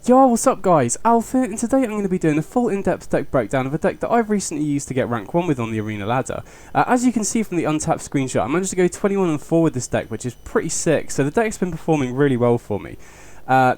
Yo, what's up guys, Alf here, and today I'm going to be doing a full in-depth deck breakdown of a deck that I've recently used to get rank 1 with on the arena ladder. As you can see from the untapped screenshot, I managed to go 21-4 with this deck, which is pretty sick, so the deck's been performing really well for me.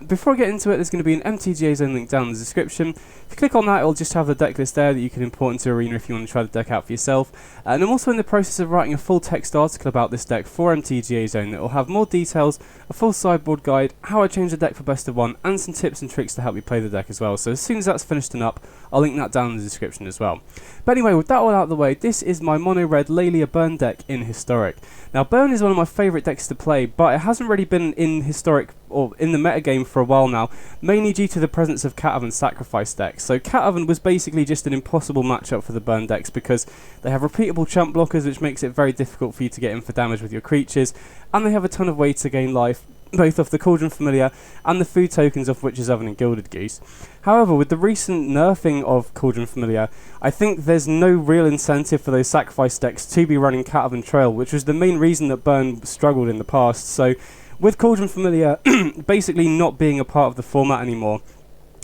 Before I get into it, there's going to be an MTG zone link down in the description. If you click on that, it'll just have the deck list there that you can import into Arena if you want to try the deck out for yourself. And I'm also in the process of writing a full text article about this deck for MTG zone that will have more details, a full sideboard guide, how I change the deck for best of one, and some tips and tricks to help you play the deck as well. So as soon as that's finished and up, I'll link that down in the description as well. But anyway, with that all out of the way, this is my mono-red Laelia burn deck in Historic. Now, burn is one of my favourite decks to play, but it hasn't really been in Historic or in the metagame for a while now, mainly due to the presence of Cat Oven Sacrifice decks. So Cat Oven was basically just an impossible matchup for the burn decks because they have repeatable chump blockers, which makes it very difficult for you to get in for damage with your creatures, and they have a ton of ways to gain life, both off the Cauldron Familiar and the food tokens of Witch's Oven and Gilded Goose. However, with the recent nerfing of Cauldron Familiar, I think there's no real incentive for those sacrifice decks to be running Cat Oven Trail, which was the main reason that burn struggled in the past. So with Cauldron Familiar basically not being a part of the format anymore,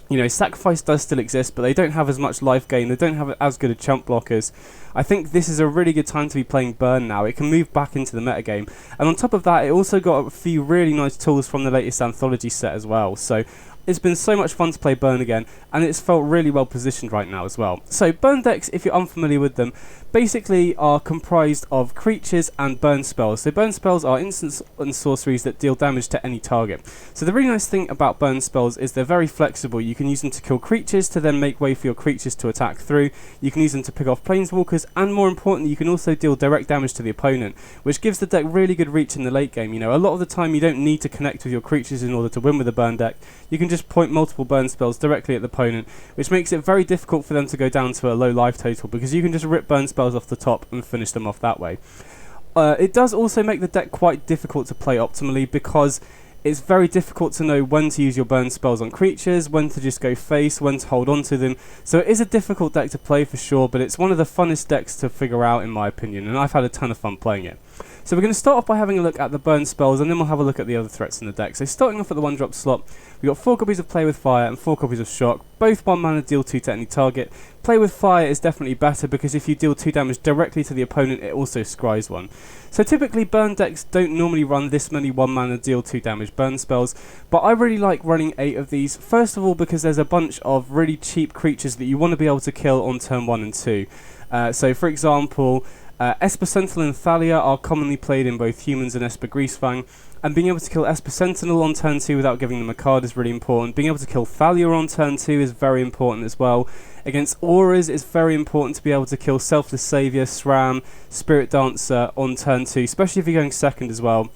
you know, sacrifice does still exist, but they don't have as much life gain, they don't have as good a chump blockers. I think this is a really good time to be playing burn now. It can move back into the metagame, and on top of that, it also got a few really nice tools from the latest anthology set as well. So it's been so much fun to play burn again, and it's felt really well positioned right now as well. So burn decks, if you're unfamiliar with them, basically are comprised of creatures and burn spells. So burn spells are instants and sorceries that deal damage to any target. So the really nice thing about burn spells is they're very flexible. You can use them to kill creatures to then make way for your creatures to attack through. You can use them to pick off planeswalkers, and more importantly, you can also deal direct damage to the opponent, which gives the deck really good reach in the late game. You know, a lot of the time you don't need to connect with your creatures in order to win with a burn deck. You can just point multiple burn spells directly at the opponent, which makes it very difficult for them to go down to a low life total, because you can just rip burn spells off the top and finish them off that way. It does also make the deck quite difficult to play optimally, because it's very difficult to know when to use your burn spells on creatures, when to just go face, when to hold on to them. So it is a difficult deck to play for sure, but it's one of the funnest decks to figure out in my opinion, and I've had a ton of fun playing it. So we're going to start off by having a look at the burn spells, and then we'll have a look at the other threats in the deck. So starting off at the 1-drop slot, we've got 4 copies of Play with Fire and 4 copies of Shock, both 1 mana, deal 2 to any target. Play with Fire is definitely better because if you deal 2 damage directly to the opponent, it also scries 1. So typically burn decks don't normally run this many 1 mana, deal 2 damage burn spells, but I really like running 8 of these. First of all, because there's a bunch of really cheap creatures that you want to be able to kill on turn 1 and 2. So for example, Esper Sentinel and Thalia are commonly played in both humans and Esper Greasefang, and being able to kill Esper Sentinel on turn 2 without giving them a card is really important. Being able to kill Thalia on turn 2 is very important as well. Against auras, it's very important to be able to kill Selfless Saviour, SRAM, Spirit Dancer on turn 2, especially if you're going second as well.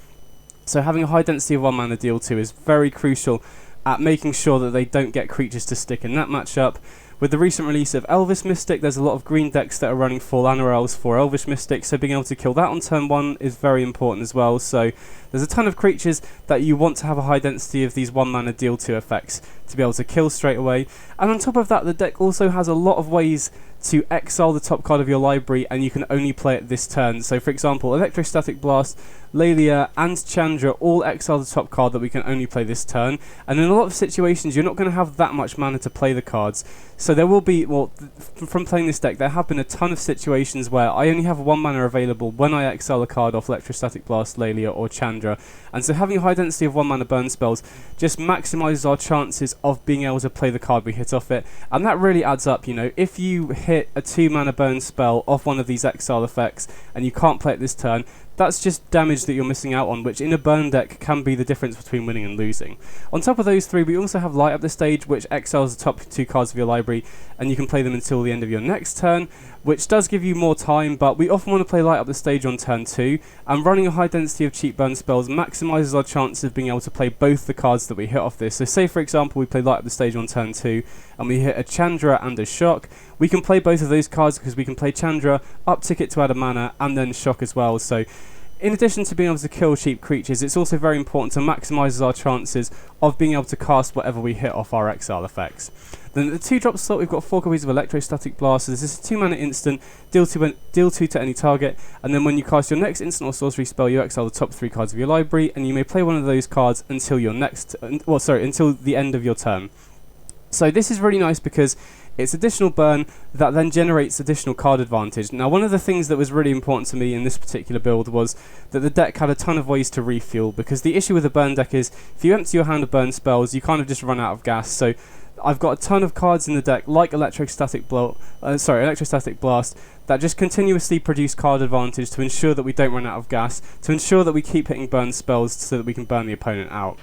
So having a high density of 1 mana deal 2 is very crucial at making sure that they don't get creatures to stick in that matchup. With the recent release of Elvish Mystic, there's a lot of green decks that are running full Anorels for Elvish Mystic, so being able to kill that on turn 1 is very important as well. So there's a ton of creatures that you want to have a high density of these 1 mana deal 2 effects to be able to kill straight away. And on top of that, the deck also has a lot of ways to exile the top card of your library, and you can only play it this turn. So for example, Electrostatic Blast, Laelia and Chandra all exile the top card that we can only play this turn, and in a lot of situations you're not going to have that much mana to play the cards. So there will be, well, from playing this deck, there have been a ton of situations where I only have 1 mana available when I exile a card off Electrostatic Blast, Laelia or Chandra, and so having a high density of 1 mana burn spells just maximises our chances of being able to play the card we hit off it, and that really adds up. You know, if you hit a 2 mana burn spell off one of these exile effects and you can't play it this turn, that's just damage that you're missing out on, which in a burn deck can be the difference between winning and losing. On top of those 3, we also have Light Up the Stage, which exiles the top 2 cards of your library, and you can play them until the end of your next turn, which does give you more time, but we often want to play Light Up the Stage on turn 2, and running a high density of cheap burn spells maximises our chance of being able to play both the cards that we hit off this. So say for example we play Light Up the Stage on turn 2, and we hit a Chandra and a Shock, we can play both of those cards because we can play Chandra, uptick it to add a mana, and then Shock as well. So in addition to being able to kill cheap creatures, it's also very important to maximise our chances of being able to cast whatever we hit off our exile effects. Then at the 2-drop slot, we've got 4 copies of Electrostatic Blast. So this is a 2 mana instant, deal 2 to any target, and then when you cast your next instant or sorcery spell, you exile the top 3 cards of your library, and you may play one of those cards until your until the end of your turn. So this is really nice because it's additional burn that then generates additional card advantage. Now, one of the things that was really important to me in this particular build was that the deck had a ton of ways to refuel, because the issue with a burn deck is if you empty your hand of burn spells, you kind of just run out of gas. So I've got a ton of cards in the deck like Electrostatic Blast that just continuously produce card advantage to ensure that we don't run out of gas, to ensure that we keep hitting burn spells so that we can burn the opponent out.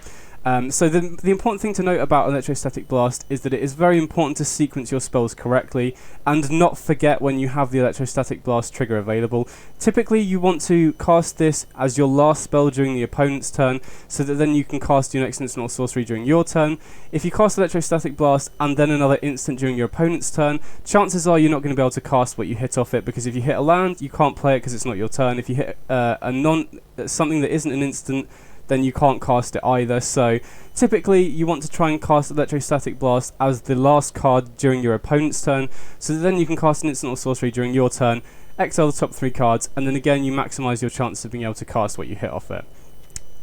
So the important thing to note about Electrostatic Blast is that it is very important to sequence your spells correctly and not forget when you have the Electrostatic Blast trigger available. Typically you want to cast this as your last spell during the opponent's turn, so that then you can cast your next instant or sorcery during your turn. If you cast Electrostatic Blast and then another instant during your opponent's turn, chances are you're not going to be able to cast what you hit off it, because if you hit a land, you can't play it because it's not your turn. If you hit something that isn't an instant, then you can't cast it either. So typically you want to try and cast Electrostatic Blast as the last card during your opponent's turn, so that then you can cast an instant or sorcery during your turn, exile the top 3 cards, and then again you maximise your chances of being able to cast what you hit off it.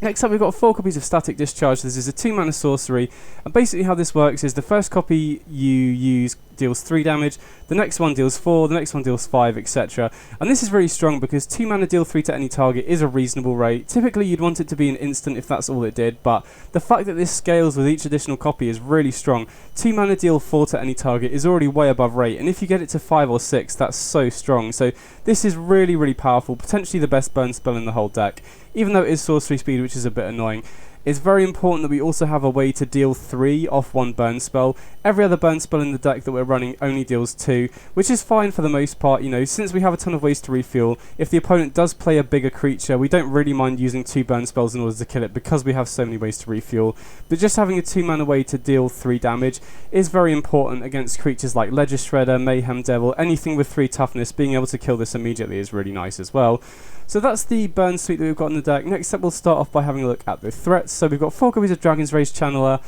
Next up, we've got 4 copies of Static Discharge. This is a 2-mana sorcery, and basically how this works is the first copy you use deals 3 damage, the next one deals 4, the next one deals 5, etc. And this is really strong because 2 mana deal 3 to any target is a reasonable rate. Typically you'd want it to be an instant if that's all it did, but the fact that this scales with each additional copy is really strong. 2 mana deal 4 to any target is already way above rate, and if you get it to 5 or 6, that's so strong. So this is really, really powerful, potentially the best burn spell in the whole deck. Even though it is sorcery speed, which is a bit annoying, it's very important that we also have a way to deal 3 off 1 burn spell. Every other burn spell in the deck that we're running only deals 2, which is fine for the most part. You know, since we have a ton of ways to refuel, if the opponent does play a bigger creature, we don't really mind using 2 burn spells in order to kill it because we have so many ways to refuel. But just having a 2 mana way to deal 3 damage is very important against creatures like Ledger Shredder, Mayhem Devil, anything with 3 toughness. Being able to kill this immediately is really nice as well. So that's the burn suite that we've got in the deck. Next up, we'll start off by having a look at the threats. So we've got 4 copies of Dragon's Rage Channeler.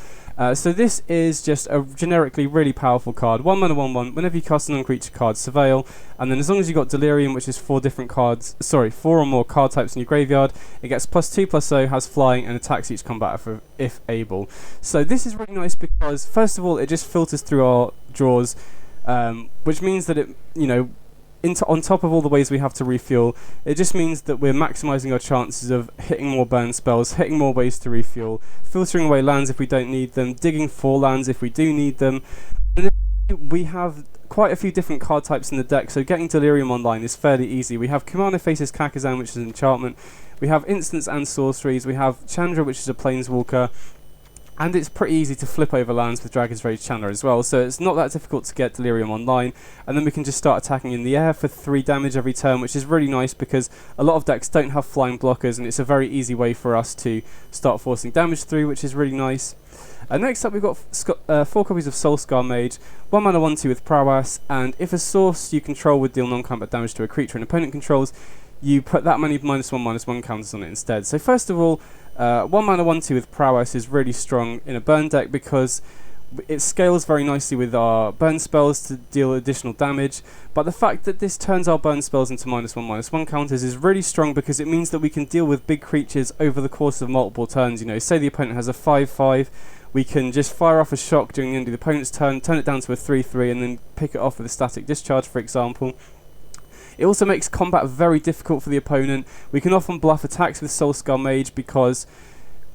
So this is just a generically really powerful card. 1 mana 1/1. Whenever you cast a non-creature card, Surveil, and then as long as you've got Delirium, which is 4 or more card types in your graveyard, it gets +2/+0, has flying, and attacks each combatant if able. So this is really nice because first of all, it just filters through our draws, which means that it, you know, on top of all the ways we have to refuel, it just means that we're maximising our chances of hitting more burn spells, hitting more ways to refuel, filtering away lands if we don't need them, digging for lands if we do need them. And then we have quite a few different card types in the deck, so getting Delirium online is fairly easy. We have Commander Faces Kakazan, which is an enchantment, we have instants and sorceries, we have Chandra, which is a planeswalker, and it's pretty easy to flip over lands with Dragon's Rage Channeler as well, so it's not that difficult to get Delirium online, and then we can just start attacking in the air for 3 damage every turn, which is really nice because a lot of decks don't have flying blockers, and it's a very easy way for us to start forcing damage through, which is really nice. Next up, we've got 4 copies of Soulscar Mage, 1 mana 1/2 with Prowess, and if a source you control would deal non-combat damage to a creature an opponent controls, you put that many -1/-1 counters on it instead. So first of all, 1 mana 1/2 with Prowess is really strong in a burn deck because it scales very nicely with our burn spells to deal additional damage, but the fact that this turns our burn spells into -1/-1 counters is really strong because it means that we can deal with big creatures over the course of multiple turns. You know, say the opponent has a 5/5, we can just fire off a shock during the end of the opponent's turn, turn it down to a 3/3, and then pick it off with a Static Discharge, for example. It also makes combat very difficult for the opponent. We can often bluff attacks with Soulscar Mage because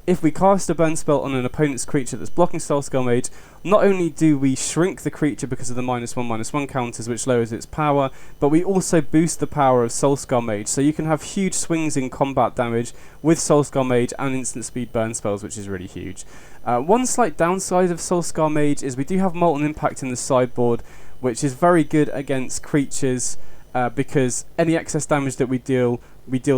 if we cast a burn spell on an opponent's creature that's blocking Soulscar Mage, not only do we shrink the creature because of the -1/-1 counters, which lowers its power, but we also boost the power of Soulscar Mage. So you can have huge swings in combat damage with Soulscar Mage and instant speed burn spells, which is really huge. One slight downside of Soulscar Mage is we do have Molten Impact in the sideboard, which is very good against creatures because any excess damage that we deal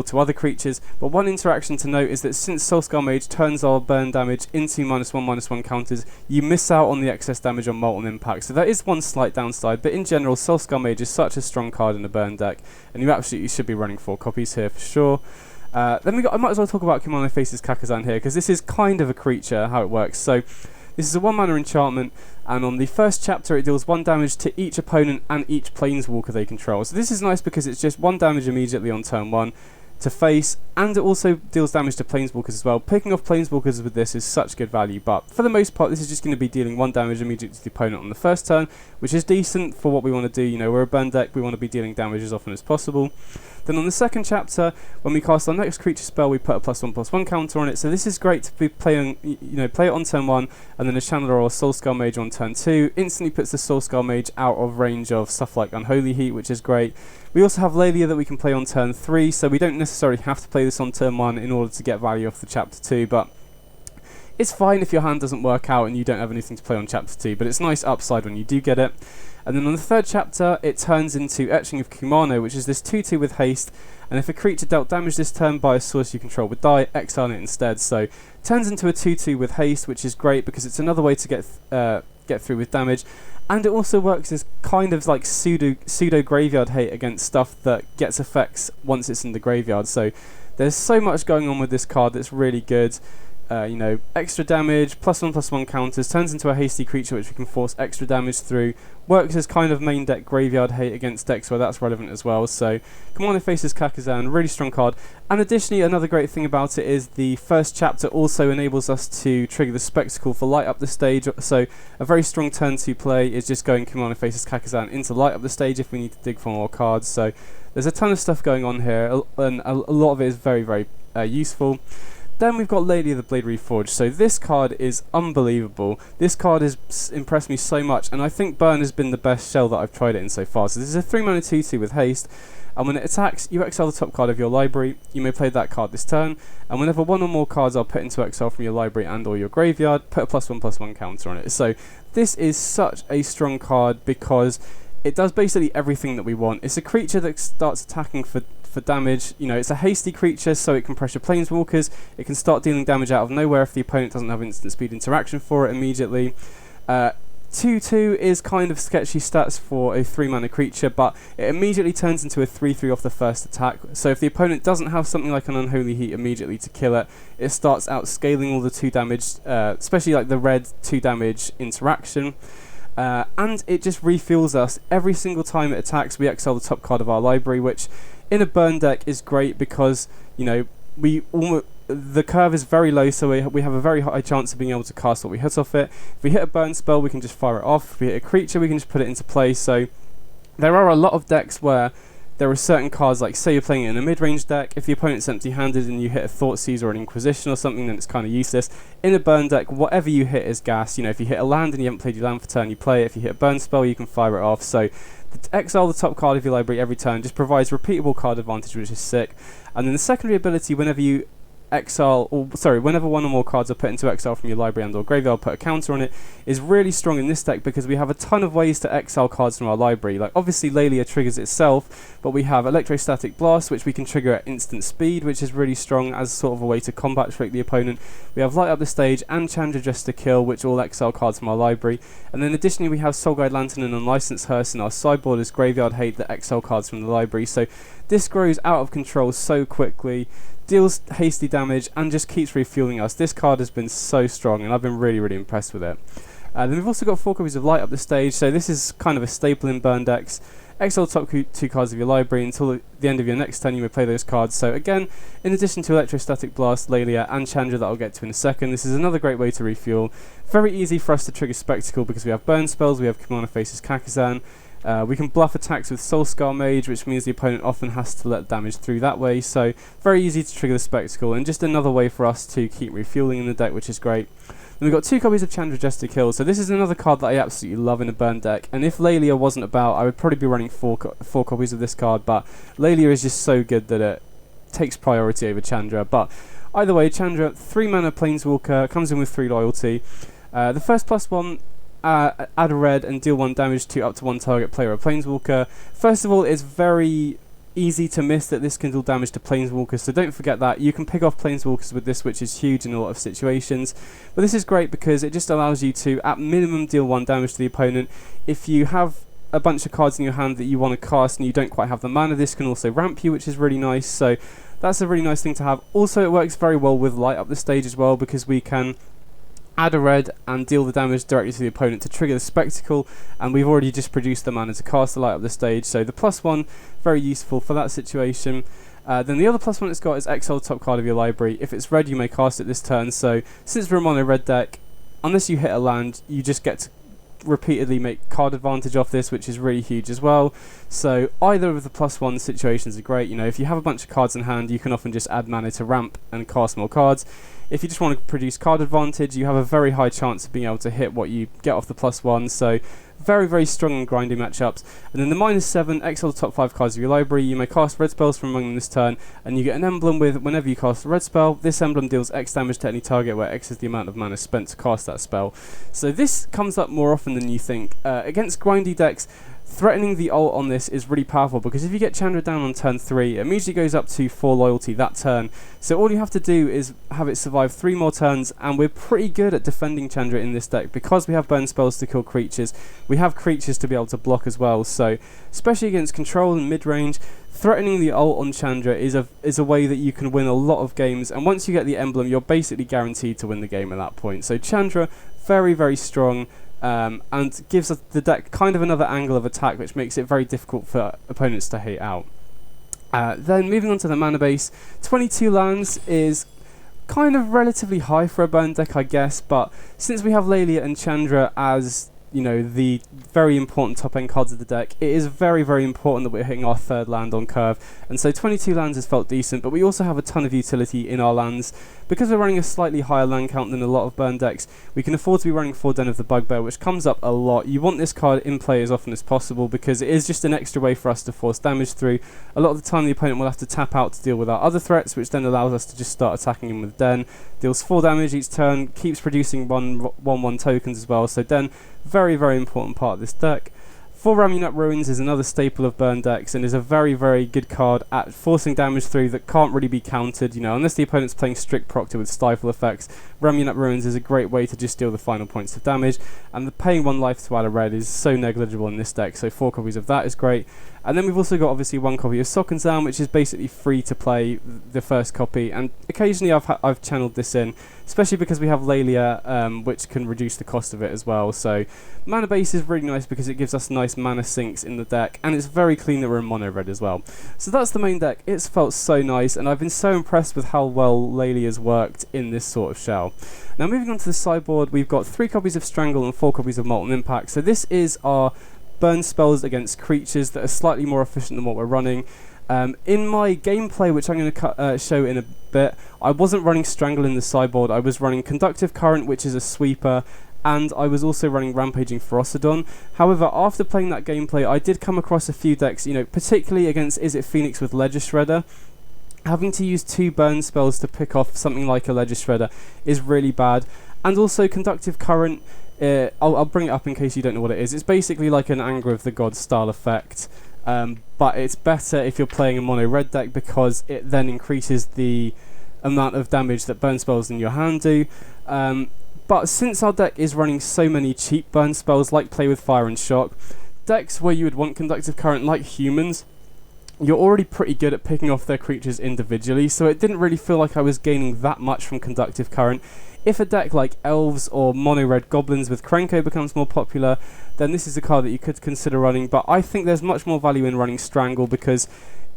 to other creatures. But one interaction to note is that since Soulscar Mage turns our burn damage into -1/-1 counters, you miss out on the excess damage on Molten Impact. So that is one slight downside, but in general, Soulscar Mage is such a strong card in a burn deck, and you absolutely should be running 4 copies here for sure. Then I might as well talk about Commander Faces Kakazan here, because this is kind of a creature, how it works. So this is a 1 mana enchantment, and on the first chapter it deals 1 damage to each opponent and each planeswalker they control. So this is nice because it's just 1 damage immediately on turn 1, to face, and it also deals damage to planeswalkers as well. Picking off planeswalkers with this is such good value, but for the most part this is just going to be dealing 1 damage immediately to the opponent on the first turn, which is decent for what we want to do. You know, we're a burn deck, we want to be dealing damage as often as possible. Then on the second chapter, when we cast our next creature spell, we put a +1/+1 counter on it, so this is great to be playing, play it on turn 1, and then a Channeler or a Soulscar Mage on turn 2, instantly puts the Soulscar Mage out of range of stuff like Unholy Heat, which is great. We also have Laelia that we can play on turn 3, so we don't necessarily have to play this on turn 1 in order to get value off the chapter 2, but it's fine if your hand doesn't work out and you don't have anything to play on chapter 2, but it's nice upside when you do get it. And then on the third chapter, it turns into Etching of Kumano, which is this 2/2 with haste, and if a creature dealt damage this turn by a source you control would die, exile it instead. So turns into a 2/2 with haste, which is great because it's another way to get through with damage, and it also works as kind of like pseudo graveyard hate against stuff that gets effects once it's in the graveyard. So there's so much going on with this card that's really good. Extra damage, +1/+1 counters, turns into a hasty creature which we can force extra damage through, works as kind of main deck graveyard hate against decks where that's relevant as well. So Commander faces Kakazan, really strong card. And additionally, another great thing about it is the first chapter also enables us to trigger the Spectacle for Light Up the Stage. So a very strong turn to play is just going Commander faces Kakazan into Light Up the Stage if we need to dig for more cards. So there's a ton of stuff going on here, and a lot of it is very, very useful. Then we've got Laelia the Blade Reforged. So this card is unbelievable. This card has impressed me so much, and I think Burn has been the best shell that I've tried it in so far. So this is a 3-mana 2/2 with haste, and when it attacks, you exile the top card of your library. You may play that card this turn, and whenever 1 or more cards are put into exile from your library and or your graveyard, put a +1/+1 counter on it. So this is such a strong card because it does basically everything that we want. It's a creature that starts attacking for damage. It's a hasty creature, so it can pressure planeswalkers. It can start dealing damage out of nowhere if the opponent doesn't have instant speed interaction for it immediately. 2/2 is kind of sketchy stats for a 3-mana creature, but it immediately turns into a 3/3 off the first attack. So if the opponent doesn't have something like an Unholy Heat immediately to kill it, it starts outscaling all the 2 damage, especially like the red 2 damage interaction. And it just refuels us. Every single time it attacks, we exile the top card of our library, which in a burn deck is great because the curve is very low, so we have a very high chance of being able to cast what we hit off it. If we hit a burn spell, we can just fire it off. If we hit a creature, we can just put it into play. So there are a lot of decks where there are certain cards, like say you're playing it in a mid-range deck, if the opponent's empty-handed and you hit a Thoughtseize or an Inquisition or something, then it's kind of useless. In a burn deck, whatever you hit is gas. If you hit a land and you haven't played your land for turn, you play it. If you hit a burn spell, you can fire it off. So exile the top card of your library every turn just provides repeatable card advantage, which is sick. And then the secondary ability, whenever 1 or more cards are put into exile from your library and or graveyard, put a counter on it, is really strong in this deck because we have a ton of ways to exile cards from our library. Like obviously Laelia triggers itself, but we have Electrostatic Blast, which we can trigger at instant speed, which is really strong as sort of a way to combat trick the opponent. We have Light Up the Stage and Chandra Just to Kill, which all exile cards from our library. And then additionally we have Soulguide Lantern and Unlicensed Hearse in our sideboard as graveyard hate that exile cards from the library. So this grows out of control so quickly, deals hasty damage, and just keeps refueling us. This card has been so strong, and I've been really, really impressed with it. Then we've also got 4 copies of Light Up the Stage, so this is kind of a staple in burn decks. Exile the top 2 cards of your library until the end of your next turn. You may play those cards. So again, in addition to Electrostatic Blast, Laelia, and Chandra that I'll get to in a second, this is another great way to refuel. Very easy for us to trigger Spectacle because we have burn spells, we have Commander faces Kakazan. We can bluff attacks with Soulscar Mage, which means the opponent often has to let damage through that way, so very easy to trigger the Spectacle, and just another way for us to keep refueling in the deck, which is great. Then we've got 2 copies of Chandra Just to Kill, so this is another card that I absolutely love in a burn deck, and if Laelia wasn't about, I would probably be running 4 copies of this card, but Laelia is just so good that it takes priority over Chandra. But either way, Chandra, 3-mana Planeswalker, comes in with 3 loyalty. The first +1, add a red and deal 1 damage to up to 1 target player or Planeswalker. First of all, it's very easy to miss that this can deal damage to Planeswalkers, so don't forget that. You can pick off Planeswalkers with this, which is huge in a lot of situations. But this is great because it just allows you to, at minimum, deal 1 damage to the opponent. If you have a bunch of cards in your hand that you want to cast and you don't quite have the mana, this can also ramp you, which is really nice. So that's a really nice thing to have. Also, it works very well with Light Up the Stage as well, because we can add a red and deal the damage directly to the opponent to trigger the Spectacle, and we've already just produced the mana to cast the Light Up the Stage, so the +1, very useful for that situation. Then the other +1 it's got is exile the top card of your library. If it's red, you may cast it this turn. So since we're a mono red deck, unless you hit a land, you just get to repeatedly make card advantage off this, which is really huge as well. So either of the +1 situations are great. You know, if you have a bunch of cards in hand, you can often just add mana to ramp and cast more cards. If you just want to produce card advantage, you have a very high chance of being able to hit what you get off the +1. So very, very strong and grindy matchups. And then the -7, exile the top 5 cards of your library. You may cast red spells from among them this turn, and you get an emblem with whenever you cast a red spell, this emblem deals X damage to any target, where X is the amount of mana spent to cast that spell. So this comes up more often than you think. Against grindy decks, threatening the ult on this is really powerful, because if you get Chandra down on turn 3, it immediately goes up to 4 loyalty that turn. So all you have to do is have it survive 3 more turns, and we're pretty good at defending Chandra in this deck because we have burn spells to kill creatures. We have creatures to be able to block as well. So especially against control and mid-range, threatening the ult on Chandra is a way that you can win a lot of games. And once you get the emblem, you're basically guaranteed to win the game at that point. So Chandra, very, very strong. And gives the deck kind of another angle of attack, which makes it very difficult for opponents to hate out. Then moving on to the mana base, 22 lands is kind of relatively high for a burn deck, I guess, but since we have Laelia and Chandra as, you know, the very important top end cards of the deck, it is very, very important that we're hitting our 3rd land on curve, and so 22 lands has felt decent. But we also have a ton of utility in our lands. Because we're running a slightly higher land count than a lot of burn decks, we can afford to be running 4 Den of the Bugbear, which comes up a lot. You want this card in play as often as possible, because it is just an extra way for us to force damage through. A lot of the time the opponent will have to tap out to deal with our other threats, which then allows us to just start attacking him with Den. Deals 4 damage each turn, keeps producing 1/1 tokens as well, so Den, very, very important part of this deck. 4 Ramunap Ruins is another staple of burn decks, and is a very, very good card at forcing damage through that can't really be countered, you know, unless the opponent's playing strict Proctor with Stifle effects. Ramunap Ruins is a great way to just deal the final points of damage, and the paying 1 life to add a red is so negligible in this deck, so 4 copies of that is great. And then we've also got obviously 1 copy of Sokenzan, which is basically free to play, the first copy, and occasionally I've channeled this in, especially because we have Laelia, which can reduce the cost of it as well. So mana base is really nice because it gives us nice mana sinks in the deck, and it's very clean that we're in mono red as well. So that's the main deck. It's felt so nice, and I've been so impressed with how well Laelia's worked in this sort of shell. Now moving on to the sideboard, we've got 3 copies of Strangle and 4 copies of Molten Impact. So this is our burn spells against creatures that are slightly more efficient than what we're running. In my gameplay, which I'm going to show in a bit, I wasn't running Strangle in the sideboard. I was running Conductive Current, which is a sweeper, and I was also running Rampaging Ferocidon. However, after playing that gameplay, I did come across a few decks, you know, particularly against Izzet Phoenix with Ledger Shredder. Having to use 2 burn spells to pick off something like a Ledger Shredder is really bad. And also Conductive Current, I'll bring it up in case you don't know what it is. It's basically like an Anger of the Gods style effect, but it's better if you're playing a mono red deck, because it then increases the amount of damage that burn spells in your hand do. But since our deck is running so many cheap burn spells like Play with Fire and Shock, decks where you would want Conductive Current, like Humans, you're already pretty good at picking off their creatures individually, so it didn't really feel like I was gaining that much from Conductive Current. If a deck like Elves or Mono Red Goblins with Krenko becomes more popular, then this is a card that you could consider running, but I think there's much more value in running Strangle, because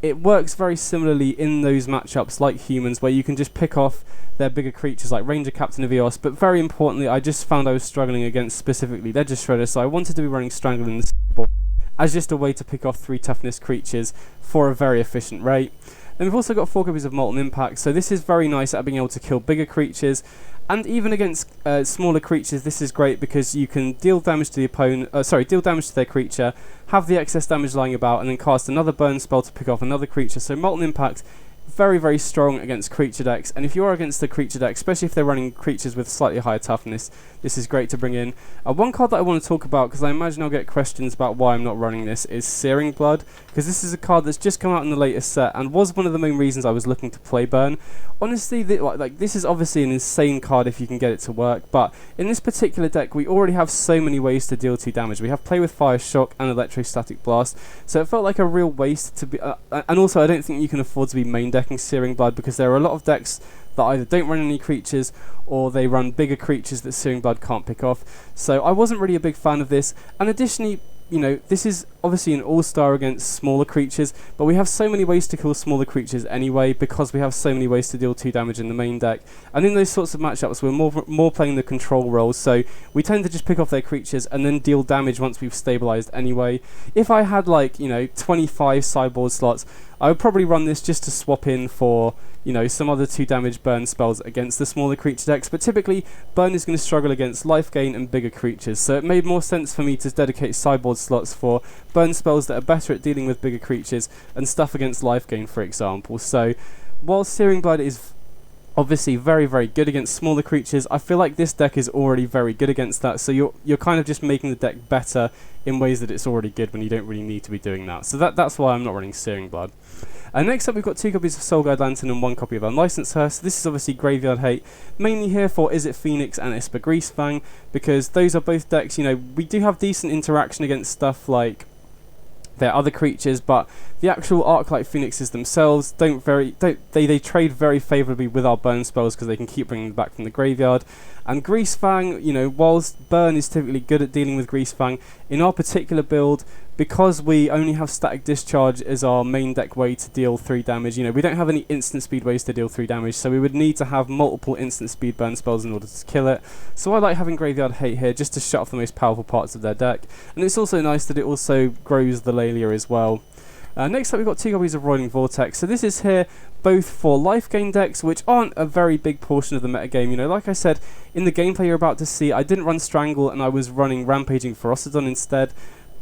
it works very similarly in those matchups like Humans, where you can just pick off their bigger creatures like Ranger Captain of Eos. But very importantly, I just found I was struggling against specifically Ledger Shredder, so I wanted to be running Strangle in the sideboard as just a way to pick off 3 toughness creatures for a very efficient rate. Then we've also got 4 copies of Molten Impact, so this is very nice at being able to kill bigger creatures, and even against smaller creatures this is great, because you can deal damage to the opponent, deal damage to their creature, have the excess damage lying about, and then cast another burn spell to pick off another creature. So Molten Impact, very, very strong against creature decks, and if you are against the creature deck, especially if they're running creatures with slightly higher toughness, this is great to bring in. One card that I want to talk about, because I imagine I'll get questions about why I'm not running this, is Searing Blood, because this is a card that's just come out in the latest set and was one of the main reasons I was looking to play burn. Honestly, this is obviously an insane card if you can get it to work, but in this particular deck we already have so many ways to deal 2 damage. We have Play with Fire, Shock and Electrostatic Blast, so it felt like a real waste to be, and also I don't think you can afford to be main decking Searing Blood, because there are a lot of decks that either don't run any creatures or they run bigger creatures that Searing Blood can't pick off. So I wasn't really a big fan of this, and additionally you know, this is obviously an all-star against smaller creatures, but we have so many ways to kill smaller creatures anyway, because we have so many ways to deal 2 damage in the main deck. And in those sorts of matchups, we're more playing the control role, so we tend to just pick off their creatures and then deal damage once we've stabilized anyway. If I had, like, you know, 25 sideboard slots, I would probably run this just to swap in for, you know, some other 2 damage burn spells against the smaller creature decks, but typically burn is going to struggle against life gain and bigger creatures, so it made more sense for me to dedicate sideboard slots for burn spells that are better at dealing with bigger creatures and stuff against life gain, for example. So while Searing Blood is obviously very, very good against smaller creatures, I feel like this deck is already very good against that, so you're kind of just making the deck better in ways that it's already good when you don't really need to be doing that. So that's why I'm not running Searing Blood. Next up, we've got 2 copies of Soul Guide Lantern and 1 copy of Unlicensed Hearse. This is obviously Graveyard Hate, mainly here for Izzet Phoenix and Esper Greasefang, because those are both decks, you know, we do have decent interaction against stuff like their other creatures, but the actual Arc-Light Phoenixes themselves they trade very favourably with our burn spells because they can keep bringing them back from the graveyard. And Greasefang, you know, whilst burn is typically good at dealing with Greasefang, in our particular build, because we only have Static Discharge as our main deck way to deal 3 damage, you know, we don't have any instant speed ways to deal 3 damage, so we would need to have multiple instant speed burn spells in order to kill it. So I like having Graveyard Hate here just to shut off the most powerful parts of their deck, and it's also nice that it also grows the Laelia as well. Next up, we've got 2 copies of Roiling Vortex. So this is here both for life gain decks, which aren't a very big portion of the metagame. You know, like I said, in the gameplay you're about to see, I didn't run Strangle and I was running Rampaging Ferocidon instead.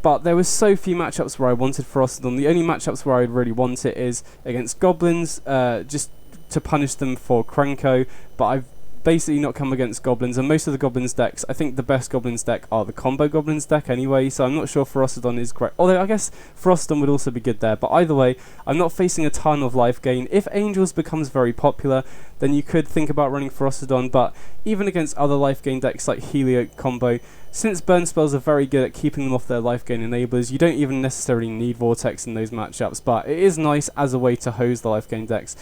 But there was so few matchups where I wanted Ferocidon. The only matchups where I would really want it is against Goblins, just to punish them for Krenko. But I've basically not come against Goblins, and most of the Goblins decks, I think the best Goblins deck are the combo Goblins deck anyway, so I'm not sure Ferocidon is great. Although I guess Ferocidon would also be good there, but either way, I'm not facing a ton of life gain. If Angels becomes very popular, then you could think about running Ferocidon, but even against other life gain decks like Heliote combo, since burn spells are very good at keeping them off their life gain enablers, you don't even necessarily need Vortex in those matchups, but it is nice as a way to hose the life gain decks.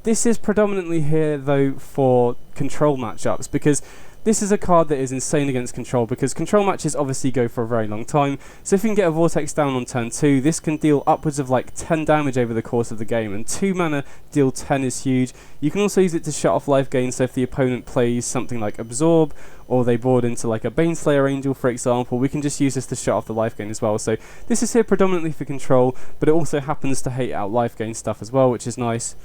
This is predominantly here, though, for control matchups, because this is a card that is insane against control, because control matches obviously go for a very long time, so if you can get a Vortex down on turn 2, this can deal upwards of like 10 damage over the course of the game, and 2 mana deal 10 is huge. You can also use it to shut off life gain, so if the opponent plays something like Absorb, or they board into like a Baneslayer Angel, for example, we can just use this to shut off the life gain as well. So this is here predominantly for control, but it also happens to hate out life gain stuff as well, which is nice.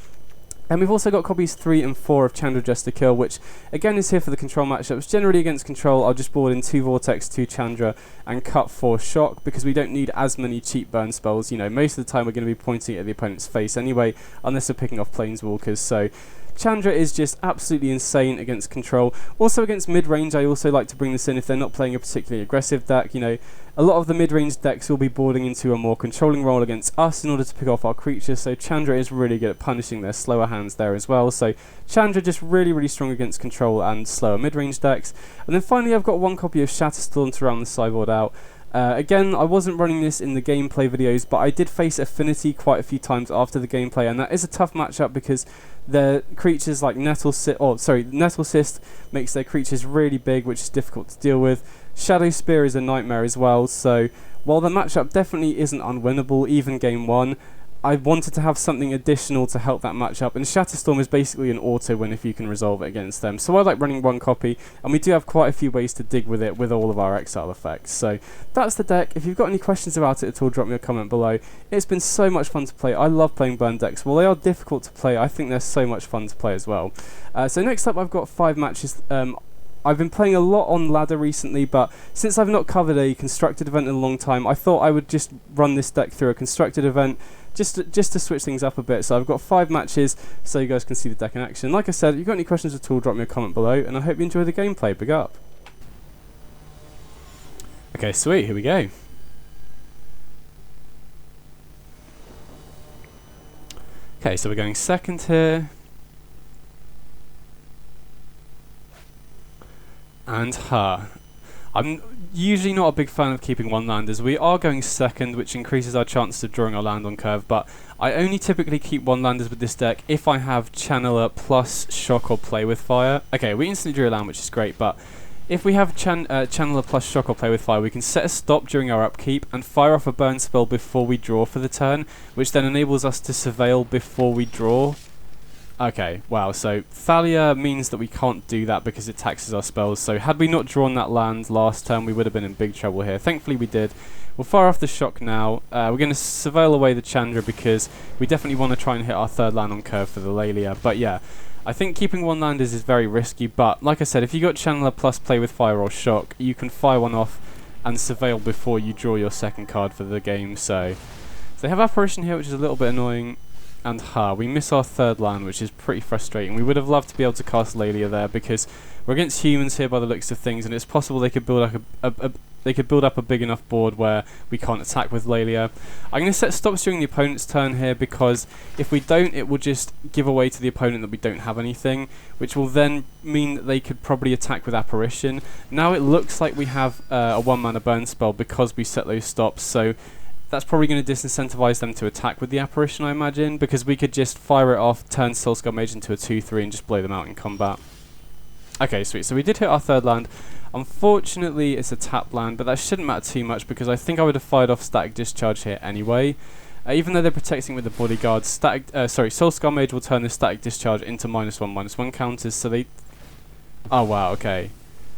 And we've also got copies 3 and 4 of Chandra Just to Kill, which again is here for the control matchups. Generally against control, I'll just board in 2 Vortex, 2 Chandra, and cut 4 Shock, because we don't need as many cheap burn spells. You know, most of the time we're going to be pointing at the opponent's face anyway, unless we're picking off Planeswalkers. So Chandra is just absolutely insane against control. Also against mid-range, I also like to bring this in if they're not playing a particularly aggressive deck. You know, a lot of the mid-range decks will be boarding into a more controlling role against us in order to pick off our creatures, so Chandra is really good at punishing their slower hands there as well. So Chandra just really, really strong against control and slower mid-range decks. And then finally, I've got 1 copy of Shatterstorm to round the sideboard out. Again, I wasn't running this in the gameplay videos, but I did face Affinity quite a few times after the gameplay, and that is a tough matchup because their creatures like Nettle Cyst makes their creatures really big, which is difficult to deal with. Shadow Spear is a nightmare as well, so while the matchup definitely isn't unwinnable, even game 1, I wanted to have something additional to help that matchup, and Shatterstorm is basically an auto win if you can resolve it against them. So I like running 1 copy, and we do have quite a few ways to dig with it with all of our exile effects. So that's the deck. If you've got any questions about it at all, drop me a comment below. It's been so much fun to play. I love playing burn decks. While they are difficult to play, I think they're so much fun to play as well. So next up, I've got 5 matches. I've been playing a lot on ladder recently, but since I've not covered a constructed event in a long time, I thought I would just run this deck through a constructed event just to switch things up a bit. So I've got 5 matches so you guys can see the deck in action. Like I said, if you've got any questions at all, drop me a comment below, and I hope you enjoy the gameplay. Big up. Okay, sweet, here we go. Okay, so we're going second here. And her. I'm usually not a big fan of keeping 1 landers. We are going second, which increases our chances of drawing our land on curve, but I only typically keep 1 landers with this deck if I have Channeler plus Shock or Play with Fire. Okay, we instantly drew a land, which is great, but if we have Channeler plus Shock or Play with Fire, we can set a stop during our upkeep and fire off a burn spell before we draw for the turn, which then enables us to surveil before we draw. Okay, wow, so Thalia means that we can't do that because it taxes our spells, so had we not drawn that land last turn, we would have been in big trouble here. Thankfully we did. We'll fire off the Shock now. We're going to surveil away the Chandra because we definitely want to try and hit our third land on curve for the Laelia, but yeah. I think keeping one land is very risky, but like I said, if you got Channeler plus Play with Fire or Shock, you can fire one off and surveil before you draw your second card for the game, so they have Apparition here, which is a little bit annoying. And we miss our third land, which is pretty frustrating. We would have loved to be able to cast Laelia there because we're against humans here by the looks of things, and it's possible they could build up a big enough board where we can't attack with Laelia. I'm going to set stops during the opponent's turn here because if we don't, it will just give away to the opponent that we don't have anything, which will then mean that they could probably attack with Apparition. Now it looks like we have a 1-mana burn spell because we set those stops, so that's probably going to disincentivize them to attack with the Apparition, I imagine, because we could just fire it off, turn Soulscar Mage into a 2-3 and just blow them out in combat. Okay, sweet. So we did hit our third land. Unfortunately, it's a tap land, but that shouldn't matter too much because I think I would have fired off Static Discharge here anyway. Even though they're protecting with the bodyguard, Soulscar Mage will turn this Static Discharge into -1/-1 counters, so they... Oh, wow, okay.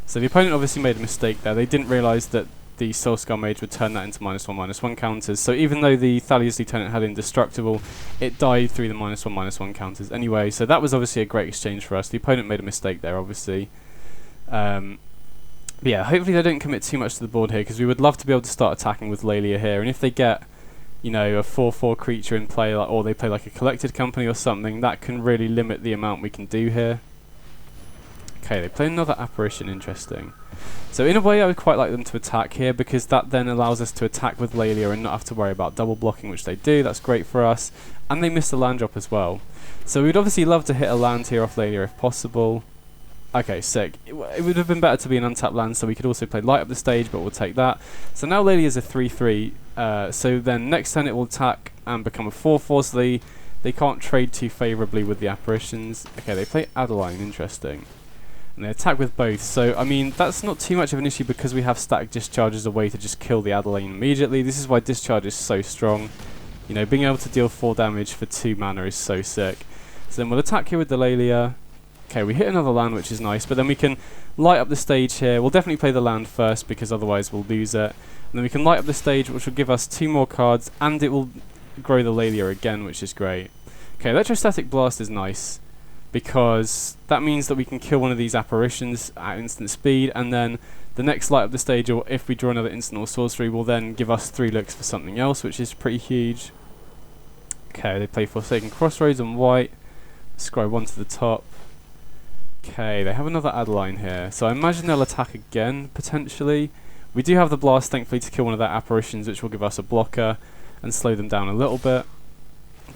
So the opponent obviously made a mistake there. They didn't realise that the Soulscar Mage would turn that into -1/-1 counters. So even though the Thalia's Lieutenant had Indestructible, it died through the -1/-1 counters anyway. So that was obviously a great exchange for us. The opponent made a mistake there, obviously. But yeah, hopefully they don't commit too much to the board here, because we would love to be able to start attacking with Laelia here. And if they get, you know, a 4/4 creature in play, or they play like a Collected Company or something, that can really limit the amount we can do here. Okay, they play another Apparition, interesting. So in a way I would quite like them to attack here, because that then allows us to attack with Laelia and not have to worry about double blocking, which they do. That's great for us. And they missed the land drop as well. So we'd obviously love to hit a land here off Laelia if possible. Okay, sick. It would have been better to be an untapped land, so we could also play Light Up the Stage, but we'll take that. So now Laelia's a 3/3, so then next turn it will attack and become a 4/4, so they can't trade too favourably with the Apparitions. Okay, they play Adeline, interesting. And they attack with both, so I mean that's not too much of an issue because we have Static Discharge as a way to just kill the Adeline immediately. This is why Discharge is so strong. You know, being able to deal 4 damage for 2 mana is so sick. So then we'll attack here with the Laelia. Okay, we hit another land, which is nice, but then we can light up the stage here. We'll definitely play the land first because otherwise we'll lose it. And then we can light up the stage, which will give us 2 more cards, and it will grow the Laelia again, which is great. Okay, Electrostatic Blast is nice, because that means that we can kill one of these Apparitions at instant speed, and then the next light up the stage, or if we draw another instant or sorcery, will then give us 3 looks for something else, which is pretty huge. Okay, they play Forsaken Crossroads on white. Scry 1 to the top. Okay, they have another Adeline here, so I imagine they'll attack again, potentially. We do have the Blast, thankfully, to kill one of their Apparitions, which will give us a blocker and slow them down a little bit.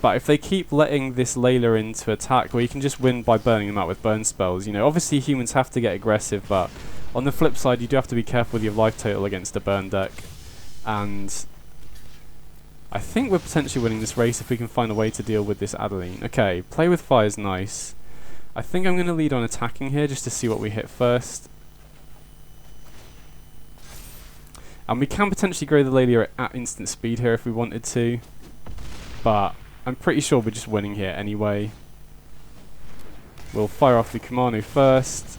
But if they keep letting this Laelia in to attack, well, you can just win by burning them out with burn spells. You know, obviously humans have to get aggressive, but on the flip side, you do have to be careful with your life total against a burn deck. And I think we're potentially winning this race if we can find a way to deal with this Adeline. Okay, Play with Fire is nice. I think I'm going to lead on attacking here just to see what we hit first. And we can potentially grow the Laelia at instant speed here if we wanted to. But I'm pretty sure we're just winning here anyway. We'll fire off the Kumano first.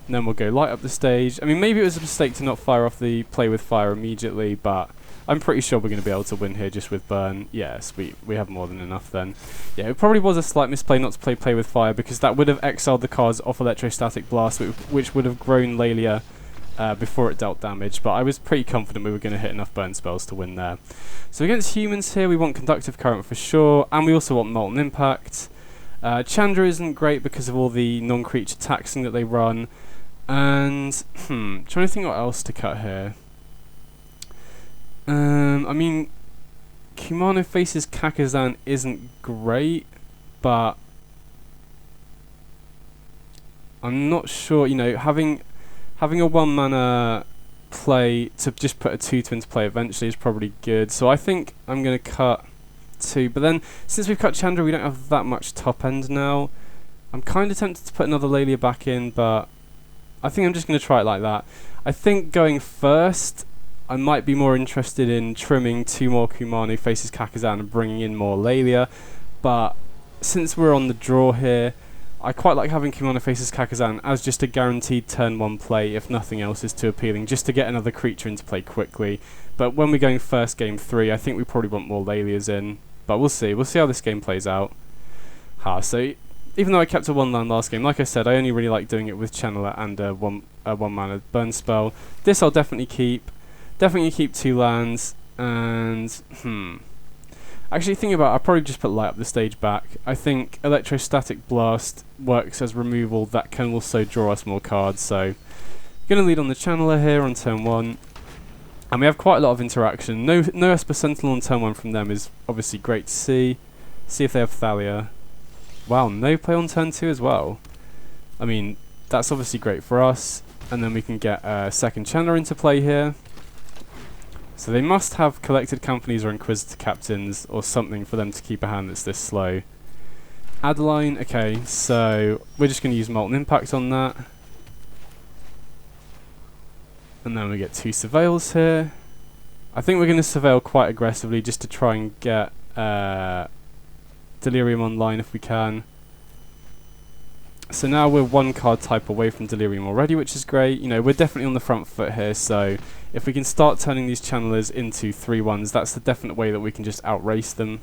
And then we'll go light up the stage. I mean, maybe it was a mistake to not fire off the Play with Fire immediately, but I'm pretty sure we're going to be able to win here just with burn. Yes, we have more than enough then. Yeah, it probably was a slight misplay not to play with Fire, because that would have exiled the cards off Electrostatic Blast, which would have grown Laelia before it dealt damage, but I was pretty confident we were going to hit enough burn spells to win there. So against humans here, we want Conductive Current for sure, and we also want Molten Impact. Chandra isn't great because of all the non-creature taxing that they run, and trying to think what else to cut here. I mean, Kumano faces Kakazan isn't great, but I'm not sure, you know, having a 1-mana play to just put a 2/2 into play eventually is probably good. So I think I'm going to cut 2, but then since we've cut Chandra, we don't have that much top end now. I'm kind of tempted to put another Laelia back in, but I think I'm just going to try it like that. I think going first, I might be more interested in trimming 2 more Kumano Faces Kakazan and bringing in more Laelia, but since we're on the draw here, I quite like having Kumano Faces Kakazan as just a guaranteed turn 1 play if nothing else is too appealing, just to get another creature into play quickly. But when we're going first game 3, I think we probably want more Laelias in, but we'll see how this game plays out. So even though I kept a 1 land last game, like I said, I only really like doing it with Channeler and a 1 mana burn spell. This I'll definitely keep. Definitely keep 2 lands, and actually thinking about it, I'll probably just put Light Up the Stage back. I think Electrostatic Blast works as removal that can also draw us more cards, so going to lead on the Channeler here on turn 1. And we have quite a lot of interaction. No Esper Sentinel on turn 1 from them is obviously great to see. See if they have Thalia. Wow, no play on turn 2 as well. I mean, that's obviously great for us. And then we can get a second Channeler into play here. So they must have Collected Companies or Inquisitor Captains or something for them to keep a hand that's this slow. Adeline, okay, so we're just going to use Molten Impact on that. And then we get 2 Surveils here. I think we're going to Surveil quite aggressively just to try and get Delirium online if we can. So now we're 1 card type away from Delirium already, which is great. You know, we're definitely on the front foot here, so if we can start turning these Channelers into 3/1s, that's the definite way that we can just outrace them.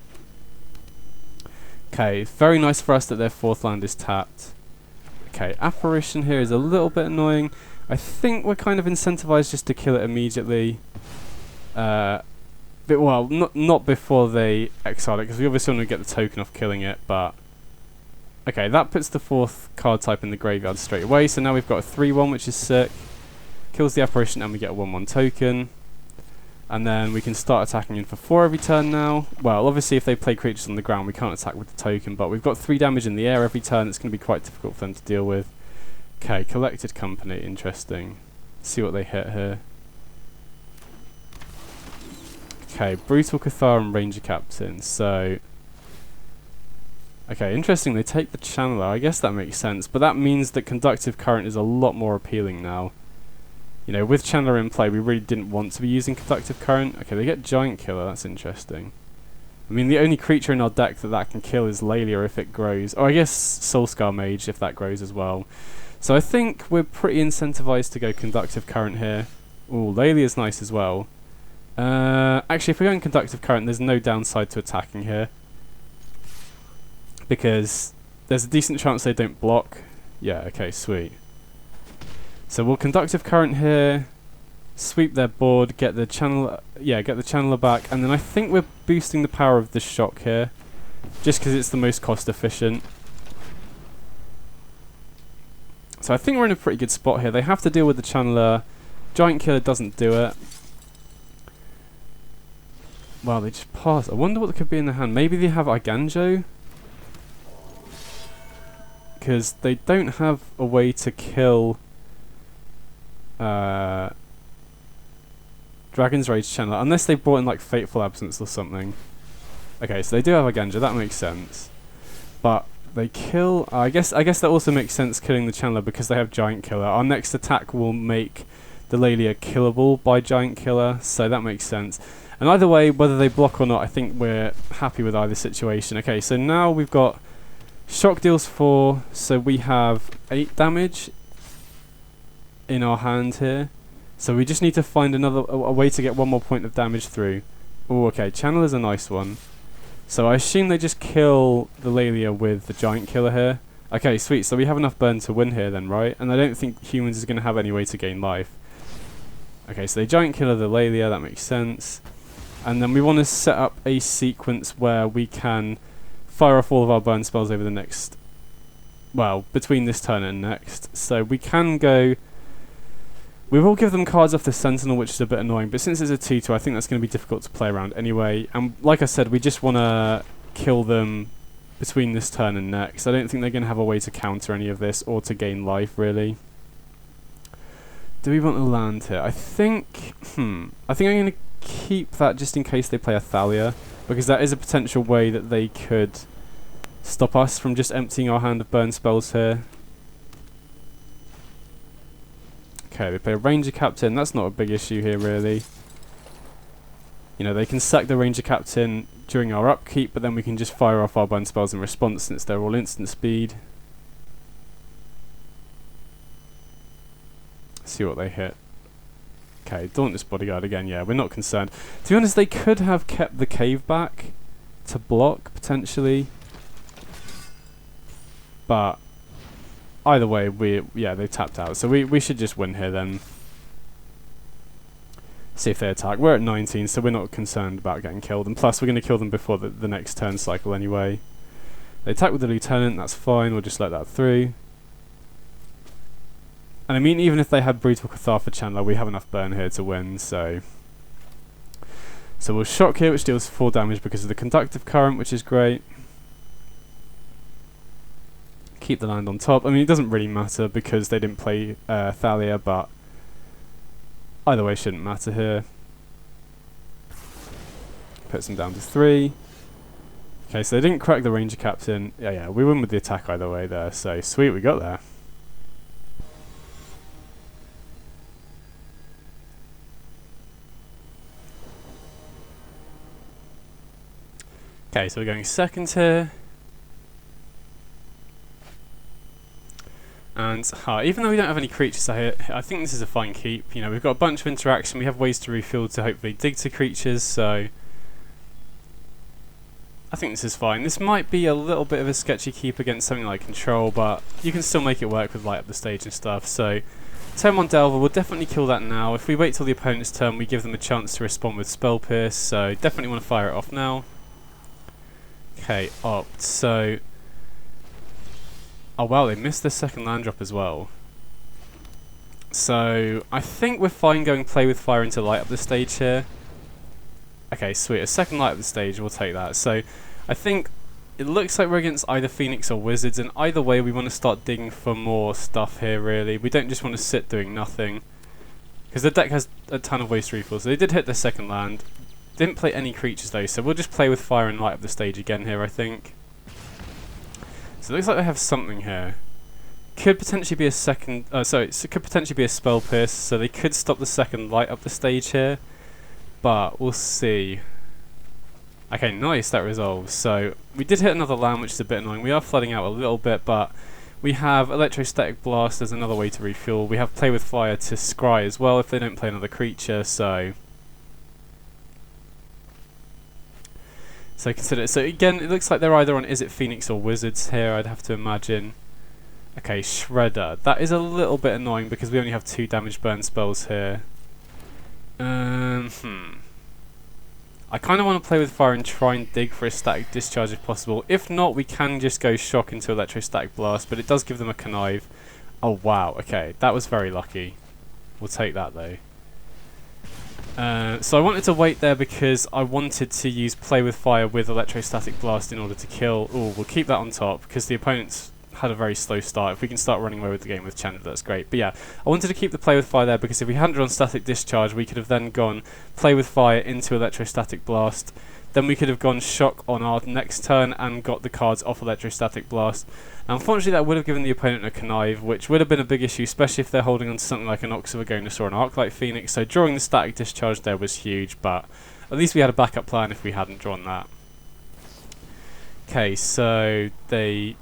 Okay, very nice for us that their 4th land is tapped. Okay, Apparition here is a little bit annoying. I think we're kind of incentivized just to kill it immediately. But, well, not before they exile it, because we obviously want to get the token off killing it, but okay, that puts the 4th card type in the graveyard straight away, so now we've got a 3/1, which is sick. Kills the Apparition and we get a 1/1 token. And then we can start attacking in for 4 every turn now. Well, obviously if they play creatures on the ground, we can't attack with the token, but we've got 3 damage in the air every turn. It's going to be quite difficult for them to deal with. Okay, Collected Company, interesting. See what they hit here. Okay, Brutal Cathar and Ranger Captain, so okay, interesting, they take the Channeler, I guess that makes sense, but that means that Conductive Current is a lot more appealing now. You know, with Channeler in play, we really didn't want to be using Conductive Current. Okay, they get Giant Killer, that's interesting. I mean, the only creature in our deck that can kill is Laelia if it grows, or I guess Soulscar Mage if that grows as well. So I think we're pretty incentivized to go Conductive Current here. Ooh, Laelia's nice as well. Actually, if we're going Conductive Current, there's no downside to attacking here, because there's a decent chance they don't block. Yeah, okay, sweet. So we'll Conductive Current here, sweep their board, get the Channeler back, and then I think we're boosting the power of the Shock here, just because it's the most cost efficient. So I think we're in a pretty good spot here. They have to deal with the Channeler. Giant Killer doesn't do it. Wow, they just pass. I wonder what could be in their hand. Maybe they have Iganjo? Because they don't have a way to kill Dragon's Rage Channeler, unless they brought in like Fateful Absence or something. Okay, so they do have Iganjo, that makes sense. But they kill... I guess that also makes sense, killing the Channeler, because they have Giant Killer. Our next attack will make the Laelia killable by Giant Killer, so that makes sense. And either way, whether they block or not, I think we're happy with either situation. Okay, so now we've got Shock deals 4, so we have 8 damage in our hand here. So we just need to find a way to get 1 more point of damage through. Oh, okay, Channeler's a nice one. So I assume they just kill the Laelia with the Giant Killer here. Okay, sweet, so we have enough burn to win here then, right? And I don't think Humans is going to have any way to gain life. Okay, so they Giant Killer the Laelia, that makes sense. And then we want to set up a sequence where we can fire off all of our burn spells over the next... well, between this turn and next. So we can go... we will give them cards off the Sentinel, which is a bit annoying, but since it's a 2/2, I think that's going to be difficult to play around anyway. And like I said, we just want to kill them between this turn and next. I don't think they're going to have a way to counter any of this or to gain life, really. Do we want to land here? I think I'm going to keep that just in case they play a Thalia, because that is a potential way that they could stop us from just emptying our hand of burn spells here. Okay, they play a Ranger Captain. That's not a big issue here, really. You know, they can sack the Ranger Captain during our upkeep, but then we can just fire off our burn spells in response since they're all instant speed. See what they hit. Okay, Dauntless Bodyguard again. Yeah, we're not concerned. To be honest, they could have kept the cave back to block, potentially. But either way, they tapped out. So we should just win here then. See if they attack. We're at 19, so we're not concerned about getting killed. And plus, we're going to kill them before the next turn cycle anyway. They attack with the Lieutenant, that's fine. We'll just let that through. And I mean, even if they had Brutal Cathar for Chandler, we have enough burn here to win, so... So we'll shock here, which deals 4 damage because of the Conductive Current, which is great. Keep the land on top. I mean, it doesn't really matter because they didn't play Thalia, but... Either way shouldn't matter here. Puts them down to 3. Okay, so they didn't crack the Ranger Captain. Yeah, we win with the attack either way there, so sweet, we got there. Okay, so we're going second here. And even though we don't have any creatures here, I think this is a fine keep. You know, we've got a bunch of interaction, we have ways to refill to hopefully dig to creatures, so I think this is fine. This might be a little bit of a sketchy keep against something like Control, but you can still make it work with light up the stage and stuff. So turn 1 Delver, we'll definitely kill that now. If we wait till the opponent's turn, we give them a chance to respond with Spell Pierce, so definitely want to fire it off now. Okay, opt. So, oh wow, they missed their second land drop as well. So I think we're fine going Play with Fire into light up the stage here. Okay, sweet. A second light up the stage, we'll take that. So I think it looks like we're against either Phoenix or Wizards, and either way we want to start digging for more stuff here, really. We don't just want to sit doing nothing, because the deck has a ton of ways to refill. So they did hit their second land. Didn't play any creatures though, so we'll just play with Fire and light up the stage again here, I think. So it looks like they have something here. Could potentially be a second... so it could potentially be a Spell Pierce, so they could stop the second light up the stage here. But we'll see. Okay, nice, that resolves. So we did hit another land, which is a bit annoying. We are flooding out a little bit, but we have Electrostatic Blast as another way to refuel. We have Play with Fire to scry as well if they don't play another creature, so... So consider it. So again, it looks like they're either on Is It Phoenix or Wizards here, I'd have to imagine. Okay, Shredder. That is a little bit annoying because we only have 2 damage burn spells here. I kind of want to play with Fire and try and dig for a Static Discharge if possible. If not, we can just go Shock into Electrostatic Blast, but it does give them a Connive. Oh wow, okay, that was very lucky. We'll take that though. So I wanted to wait there because I wanted to use Play with Fire with Electrostatic Blast in order to kill. Oh, we'll keep that on top because the opponents had a very slow start. If we can start running away with the game with Chandler, that's great. But yeah, I wanted to keep the Play with Fire there because if we hadn't drawn Static Discharge, we could have then gone Play with Fire into Electrostatic Blast. Then we could have gone Shock on our next turn and got the cards off Electrostatic Blast. Now, unfortunately, that would have given the opponent a Connive, which would have been a big issue, especially if they're holding on to something like an Ox of Agonis or an Arclight Phoenix. So drawing the Static Discharge there was huge, but at least we had a backup plan if we hadn't drawn that. Okay, so they've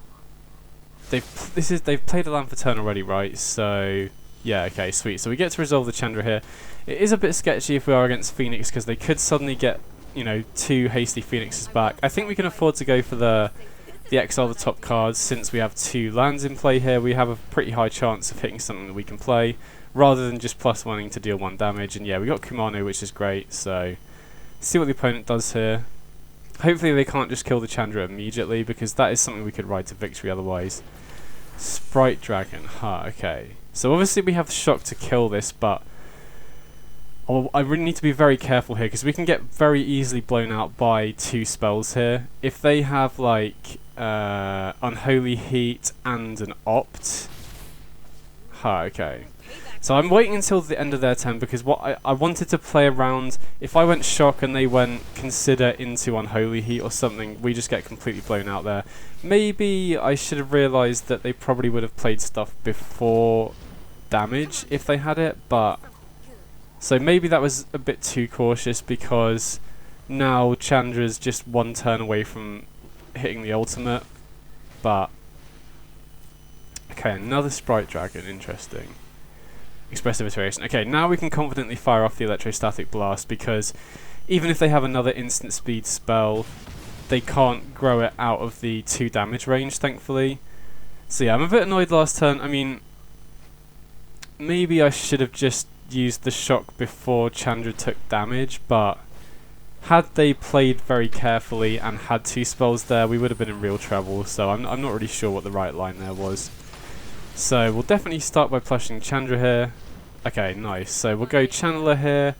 played a land for turn already, right? So yeah, okay, sweet. So we get to resolve the Chandra here. It is a bit sketchy if we are against Phoenix because they could suddenly get, you know, 2 hasty Phoenixes back. I think we can afford to go for the exile the top cards since we have 2 lands in play here. We have a pretty high chance of hitting something that we can play rather than just +1ing to deal 1 damage. And yeah, we got Kumano, which is great. So see what the opponent does here. Hopefully they can't just kill the Chandra immediately because that is something we could ride to victory otherwise. Sprite Dragon, okay. So obviously we have Shock to kill this, but I really need to be very careful here because we can get very easily blown out by 2 spells here. If they have like Unholy Heat and an Opt. Okay. So I'm waiting until the end of their turn because what I wanted to play around. If I went Shock and they went Consider into Unholy Heat or something, we just get completely blown out there. Maybe I should have realised that they probably would have played stuff before damage if they had it, but so maybe that was a bit too cautious, because now Chandra's just one turn away from hitting the ultimate. But okay, another Sprite Dragon, interesting. Expressive Iteration. Okay, now we can confidently fire off the Electrostatic Blast, because even if they have another instant speed spell, they can't grow it out of the 2 damage range, thankfully. So yeah, I'm a bit annoyed last turn. I mean, maybe I should have just used the shock before Chandra took damage, but had they played very carefully and had 2 spells there, we would have been in real trouble. So I'm not really sure what the right line there was. So we'll definitely start by plushing Chandra here. Okay, nice. So we'll go Channeler here.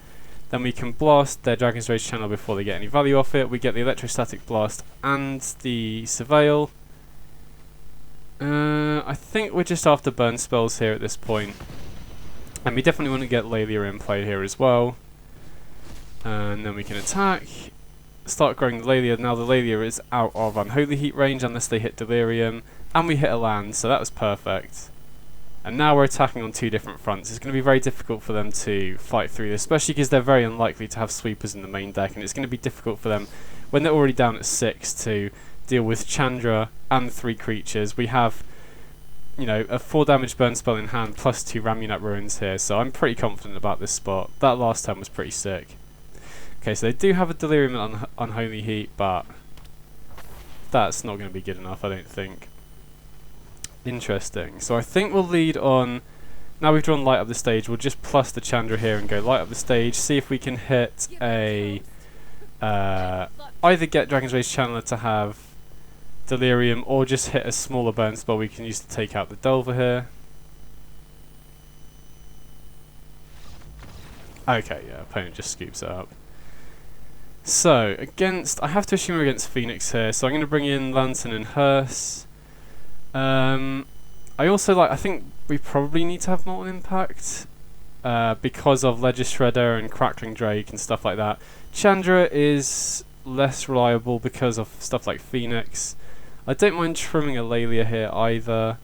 Then we can blast their Dragon's Rage channel before they get any value off it. We get the Electrostatic Blast and the Surveil. I think we're just after burn spells here at this point. And we definitely want to get Laelia in play here as well. And then we can attack. Start growing the Laelia. Now the Laelia is out of Unholy Heat range unless they hit Delirium. And we hit a land, so that was perfect. And now we're attacking on 2 different fronts. It's going to be very difficult for them to fight through this, especially because they're very unlikely to have sweepers in the main deck, and it's going to be difficult for them when they're already down at 6 to deal with Chandra and 3 creatures. We have, you know, a 4 damage burn spell in hand plus 2 Ramunap Ruins here, so I'm pretty confident about this spot. That last turn was pretty sick. Okay, so they do have a Delirium on Unholy Heat, but that's not going to be good enough, I don't think. Interesting. So I think we'll lead on. Now we've drawn Light Up the Stage, we'll just plus the Chandra here and go Light Up the Stage, see if we can hit a either get Dragon's Rage Channeler to have Delirium, or just hit a smaller burn spell we can use to take out the Delver here. Okay, yeah, opponent just scoops it up. So, I have to assume we're against Phoenix here, so I'm going to bring in Lantern and Hearse. I also I think we probably need to have Molten Impact, because of Ledger Shredder and Crackling Drake and stuff like that. Chandra is less reliable because of stuff like Phoenix. I don't mind trimming a Laelia here either.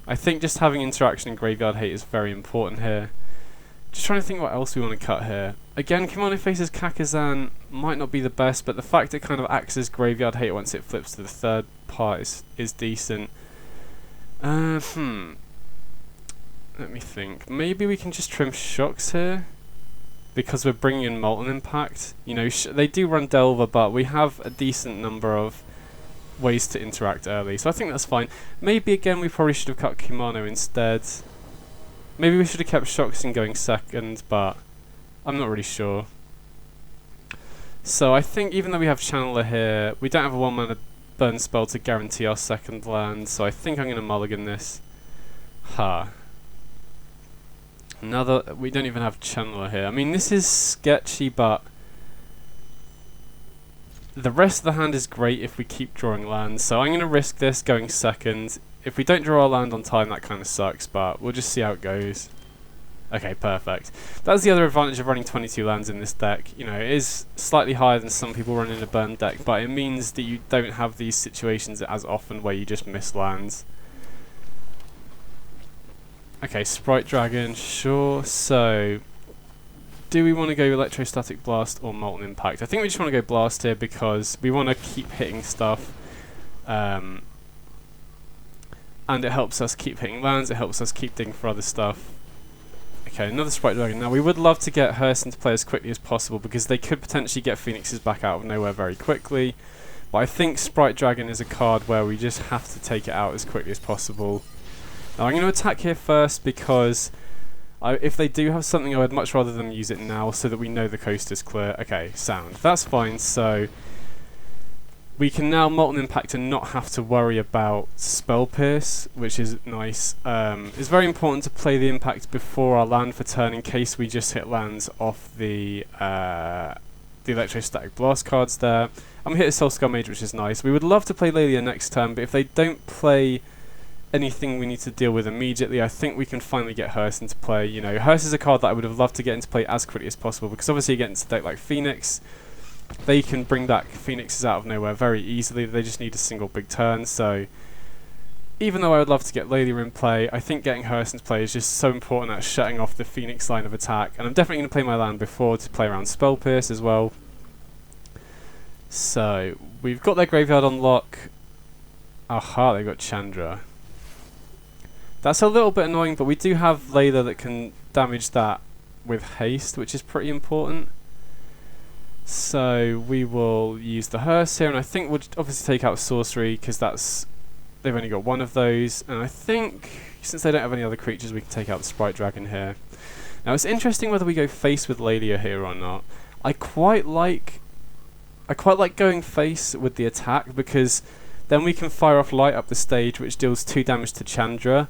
I think just having interaction in Graveyard Hate is very important here. Just trying to think what else we want to cut here. Again, Kimono Faces Kakazan might not be the best, but the fact it kind of acts as Graveyard Hate once it flips to the 3rd part is decent. Let me think. Maybe we can just trim Shocks here, because we're bringing in Molten Impact. You know, they do run Delver, but we have a decent number of ways to interact early, so I think that's fine. Maybe again we probably should have cut Kimono instead. Maybe we should have kept Shocks in going second, but I'm not really sure. So I think even though we have Channeler here, we don't have a 1-mana burn spell to guarantee our second land, so I think I'm going to mulligan this. We don't even have Channeler here. I mean, this is sketchy, but the rest of the hand is great if we keep drawing lands, so I'm going to risk this going second. If we don't draw our land on time, that kind of sucks, but we'll just see how it goes. Okay, perfect. That's the other advantage of running 22 lands in this deck. You know, it is slightly higher than some people run in a burn deck, but it means that you don't have these situations as often where you just miss lands. Okay, Sprite Dragon, sure. So, do we want to go Electrostatic Blast or Molten Impact? I think we just want to go Blast here because we want to keep hitting stuff. And it helps us keep hitting lands, it helps us keep digging for other stuff. Okay, another Sprite Dragon. Now, we would love to get Hearse into play as quickly as possible because they could potentially get Phoenixes back out of nowhere very quickly. But I think Sprite Dragon is a card where we just have to take it out as quickly as possible. Now, I'm going to attack here first because if they do have something, I would much rather them use it now so that we know the coast is clear. Okay, sound. That's fine. So, we can now Molten Impact and not have to worry about Spell Pierce, which is nice. It's very important to play the impact before our land for turn in case we just hit lands off the Electrostatic Blast cards there. I'm hit a Soul Skull Mage, which is nice. We would love to play Laelia next turn, but if they don't play anything we need to deal with immediately, I think we can finally get Hearse into play. You know, Hearse is a card that I would have loved to get into play as quickly as possible because obviously against a deck like Phoenix, they can bring back Phoenixes out of nowhere very easily. They just need a single big turn, so even though I would love to get Laelia in play, I think getting her into play is just so important at shutting off the Phoenix line of attack. And I'm definitely going to play my land before to play around Spell Pierce as well. So, we've got their graveyard on lock. Aha, they got Chandra. That's a little bit annoying, but we do have Laelia that can damage that with haste, which is pretty important. So we will use the hearse here, and I think we'll obviously take out sorcery because they've only got one of those, and I think since they don't have any other creatures, we can take out the Sprite Dragon here. Now it's interesting whether we go face with Laelia here or not. I quite like going face with the attack because then we can fire off Light Up the Stage, which deals 2 damage to Chandra.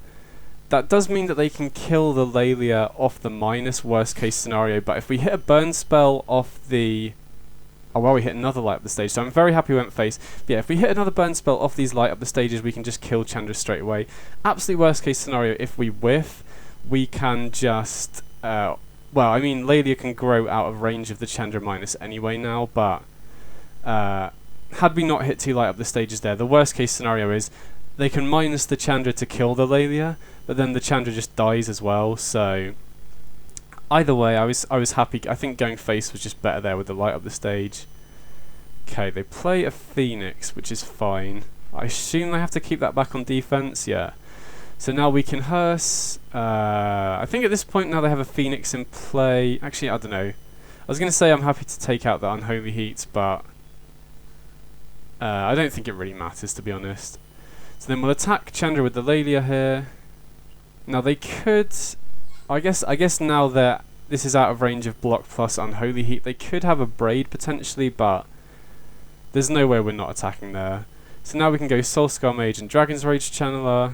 That does mean that they can kill the Laelia off the minus worst case scenario, but if we hit a burn spell off the... Oh well, we hit another Light Up the Stage, so I'm very happy we went face. But yeah, if we hit another burn spell off these Light Up the Stages, we can just kill Chandra straight away. Absolute worst case scenario, if we whiff, we can just... well, I mean, Laelia can grow out of range of the Chandra minus anyway now, but... had we not hit 2 Light Up the Stages there, the worst case scenario is they can minus the Chandra to kill the Laelia, but then the Chandra just dies as well, so either way I was happy. I think going face was just better there with the Light Up the Stage. Okay, they play a Phoenix, which is fine. I assume they have to keep that back on defense, yeah. So now we can hearse. I think at this point now they have a Phoenix in play. Actually, I don't know. I was going to say I'm happy to take out the Unholy Heat, but I don't think it really matters, to be honest. So then we'll attack Chandra with the Laelia here. Now they could, I guess now that this is out of range of block plus Unholy Heat, they could have a Braid potentially, but there's no way we're not attacking there. So now we can go Soulscar Mage and Dragon's Rage Channeler,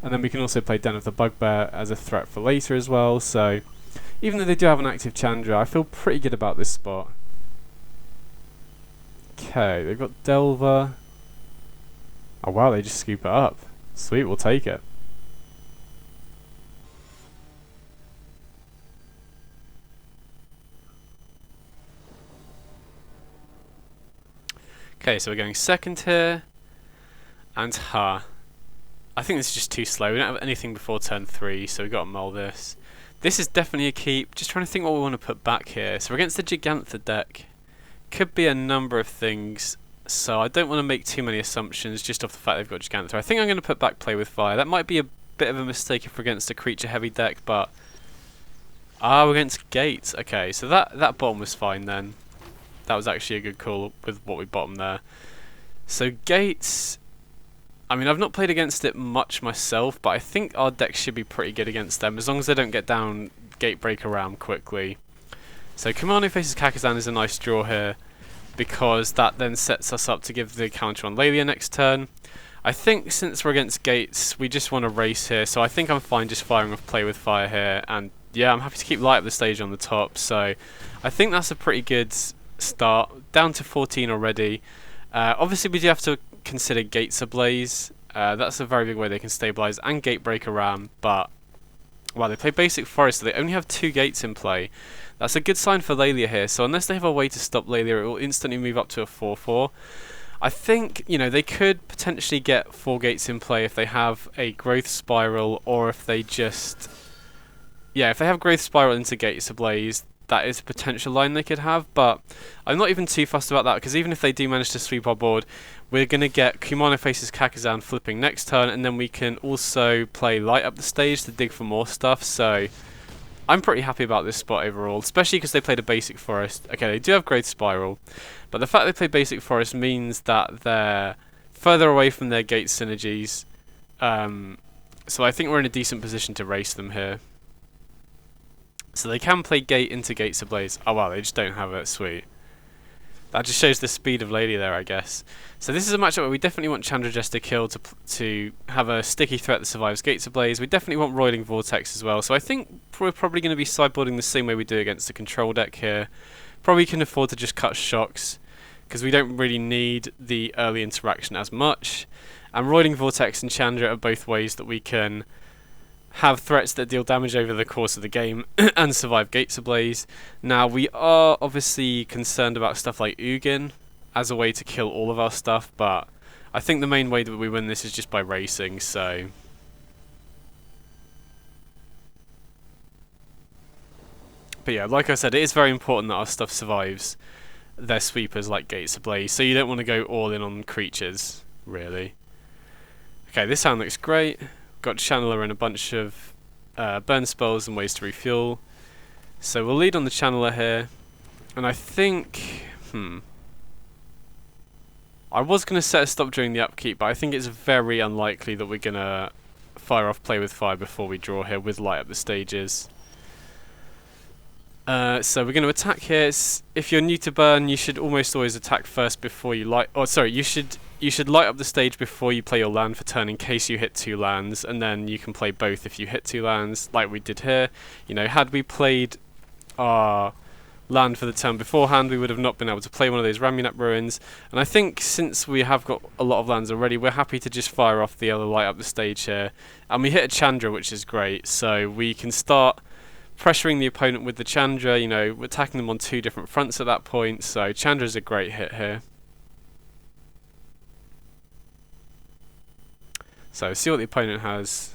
and then we can also play Den of the Bugbear as a threat for later as well. So even though they do have an active Chandra, I feel pretty good about this spot. Okay, they've got Delver. Oh wow, they just scoop it up. Sweet, we'll take it. Okay, so we're going second here. And I think this is just too slow. We don't have anything before turn 3, so we've got to mull this. This is definitely a keep. Just trying to think what we want to put back here. So we're against the Gigantha deck. Could be a number of things, so I don't want to make too many assumptions just off the fact they've got Gigantha. I think I'm going to put back Play with Fire. That might be a bit of a mistake if we're against a creature heavy deck, but we're against Gates. Okay, so that bottom was fine then. That was actually a good call with what we bottomed there. So Gates, I mean, I've not played against it much myself, but I think our deck should be pretty good against them as long as they don't get down Gatebreaker Ram quickly. So Kumano faces Kakazan is a nice draw here, because that then sets us up to give the counter on Laelia next turn. I think since we're against Gates, we just want to race here, so I think I'm fine just firing off Play with Fire here, and yeah, I'm happy to keep Light Up the Stage on the top, so I think that's a pretty good start. Down to 14 already. Obviously we do have to consider Gates Ablaze. That's a very big way they can stabilize, and Gatebreaker Ram, but well, they play Basic Forest, so they only have 2 gates in play. That's a good sign for Laelia here, so unless they have a way to stop Laelia, it will instantly move up to a 4-4. I think, you know, they could potentially get 4 gates in play if they have a Growth Spiral, or if they just... Yeah, if they have Growth Spiral into Gates Ablaze, that is a potential line they could have, but I'm not even too fussed about that, because even if they do manage to sweep our board, we're going to get Kumano faces Kakazan flipping next turn, and then we can also play Light Up the Stage to dig for more stuff, so I'm pretty happy about this spot overall, especially because they played a Basic Forest. Okay, they do have Growth Spiral, but the fact they play Basic Forest means that they're further away from their gate synergies, so I think we're in a decent position to race them here. So they can play Gate into Gates Ablaze. Oh wow, they just don't have it. Sweet. That just shows the speed of Laelia there, I guess. So this is a matchup where we definitely want Chandra Jester kill to have a sticky threat that survives Gates Ablaze. We definitely want Roiling Vortex as well. So I think we're probably going to be sideboarding the same way we do against the control deck here. Probably can afford to just cut shocks, because we don't really need the early interaction as much. And Roiling Vortex and Chandra are both ways that we can have threats that deal damage over the course of the game and survive Gates Ablaze. Now, we are obviously concerned about stuff like Ugin as a way to kill all of our stuff, but I think the main way that we win this is just by racing, so... But yeah, like I said, it is very important that our stuff survives their sweepers like Gates Ablaze, so you don't want to go all in on creatures, really. Okay, this hand looks great. Got Channeler and a bunch of burn spells and ways to refuel. So we'll lead on the Channeler here, and I think... I was going to set a stop during the upkeep, but I think it's very unlikely that we're going to fire off Play with Fire before we draw here with Light Up the Stages. So we're going to attack here. If you're new to burn, you should almost always attack first before you light... Oh, sorry, you should light up the stage before you play your land for turn in case you hit 2 lands, and then you can play both if you hit 2 lands, like we did here. You know, had we played our land for the turn beforehand, we would have not been able to play one of those Ramunap Ruins. And I think since we have got a lot of lands already, we're happy to just fire off the other light up the stage here. And we hit a Chandra, which is great, so we can start pressuring the opponent with the Chandra. You know, we're attacking them on 2 different fronts at that point, so Chandra's a great hit here. So see what the opponent has.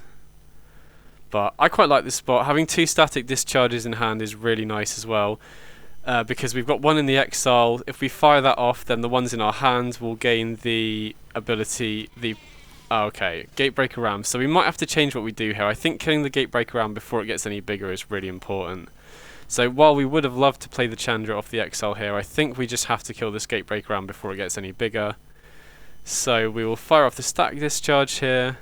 But I quite like this spot. Having 2 static discharges in hand is really nice as well, because we've got 1 in the exile. If we fire that off, then the ones in our hands will gain the ability, okay, Gatebreaker Ram. So we might have to change what we do here. I think killing the Gatebreaker Ram before it gets any bigger is really important. So while we would have loved to play the Chandra off the exile here, I think we just have to kill this Gatebreaker Ram before it gets any bigger. So we will fire off the static discharge here,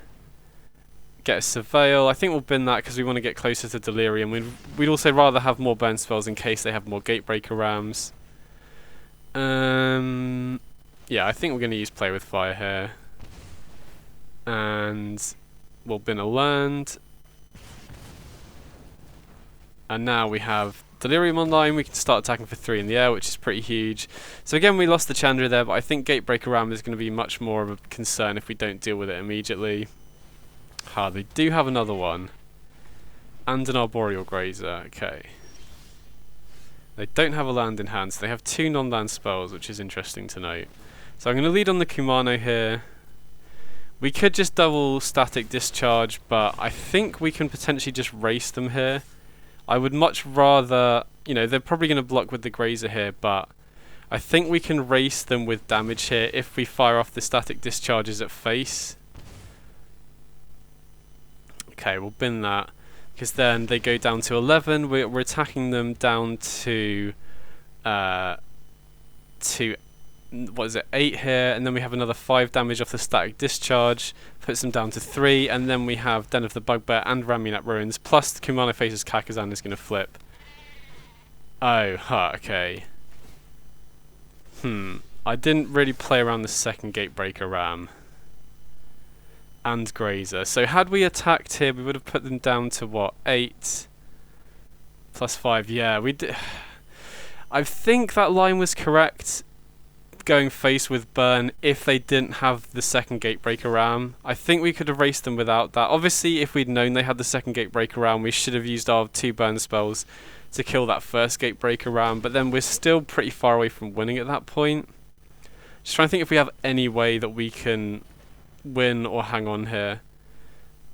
get a Surveil. I think we'll bin that because we want to get closer to Delirium. We'd also rather have more burn spells in case they have more Gatebreaker Rams. Yeah, I think we're going to use Play with Fire here. And we'll bin a land. And now we have Delirium online. We can start attacking for 3 in the air, which is pretty huge. So again, we lost the Chandra there, but I think Gatebreaker Ram is going to be much more of a concern if we don't deal with it immediately. They do have another one. And an Arboreal Grazer, okay. They don't have a land in hand, so they have 2 non-land spells, which is interesting to note. So I'm going to lead on the Kumano here. We could just double static discharge, but I think we can potentially just race them here. I would much rather, you know, they're probably going to block with the Grazer here, but I think we can race them with damage here if we fire off the static discharges at face. Okay, we'll bin that, because then they go down to 11. We're attacking them down to what is it, 8 here, and then we have another 5 damage off the static discharge, puts them down to 3, and then we have Den of the Bugbear and Ramunap Ruins, plus the Kumano Faces Kakazan is going to flip. Oh, okay. I didn't really play around the second Gatebreaker Ram. And Grazer. So had we attacked here, we would have put them down to what, 8 plus 5. Yeah, we did. I think that line was correct, going face with burn if they didn't have the second Gatebreaker Ram. I think we could have raced them without that. Obviously, if we'd known they had the second Gatebreaker Ram, we should have used our 2 burn spells to kill that first Gatebreaker Ram, but then we're still pretty far away from winning at that point. Just trying to think if we have any way that we can win or hang on here.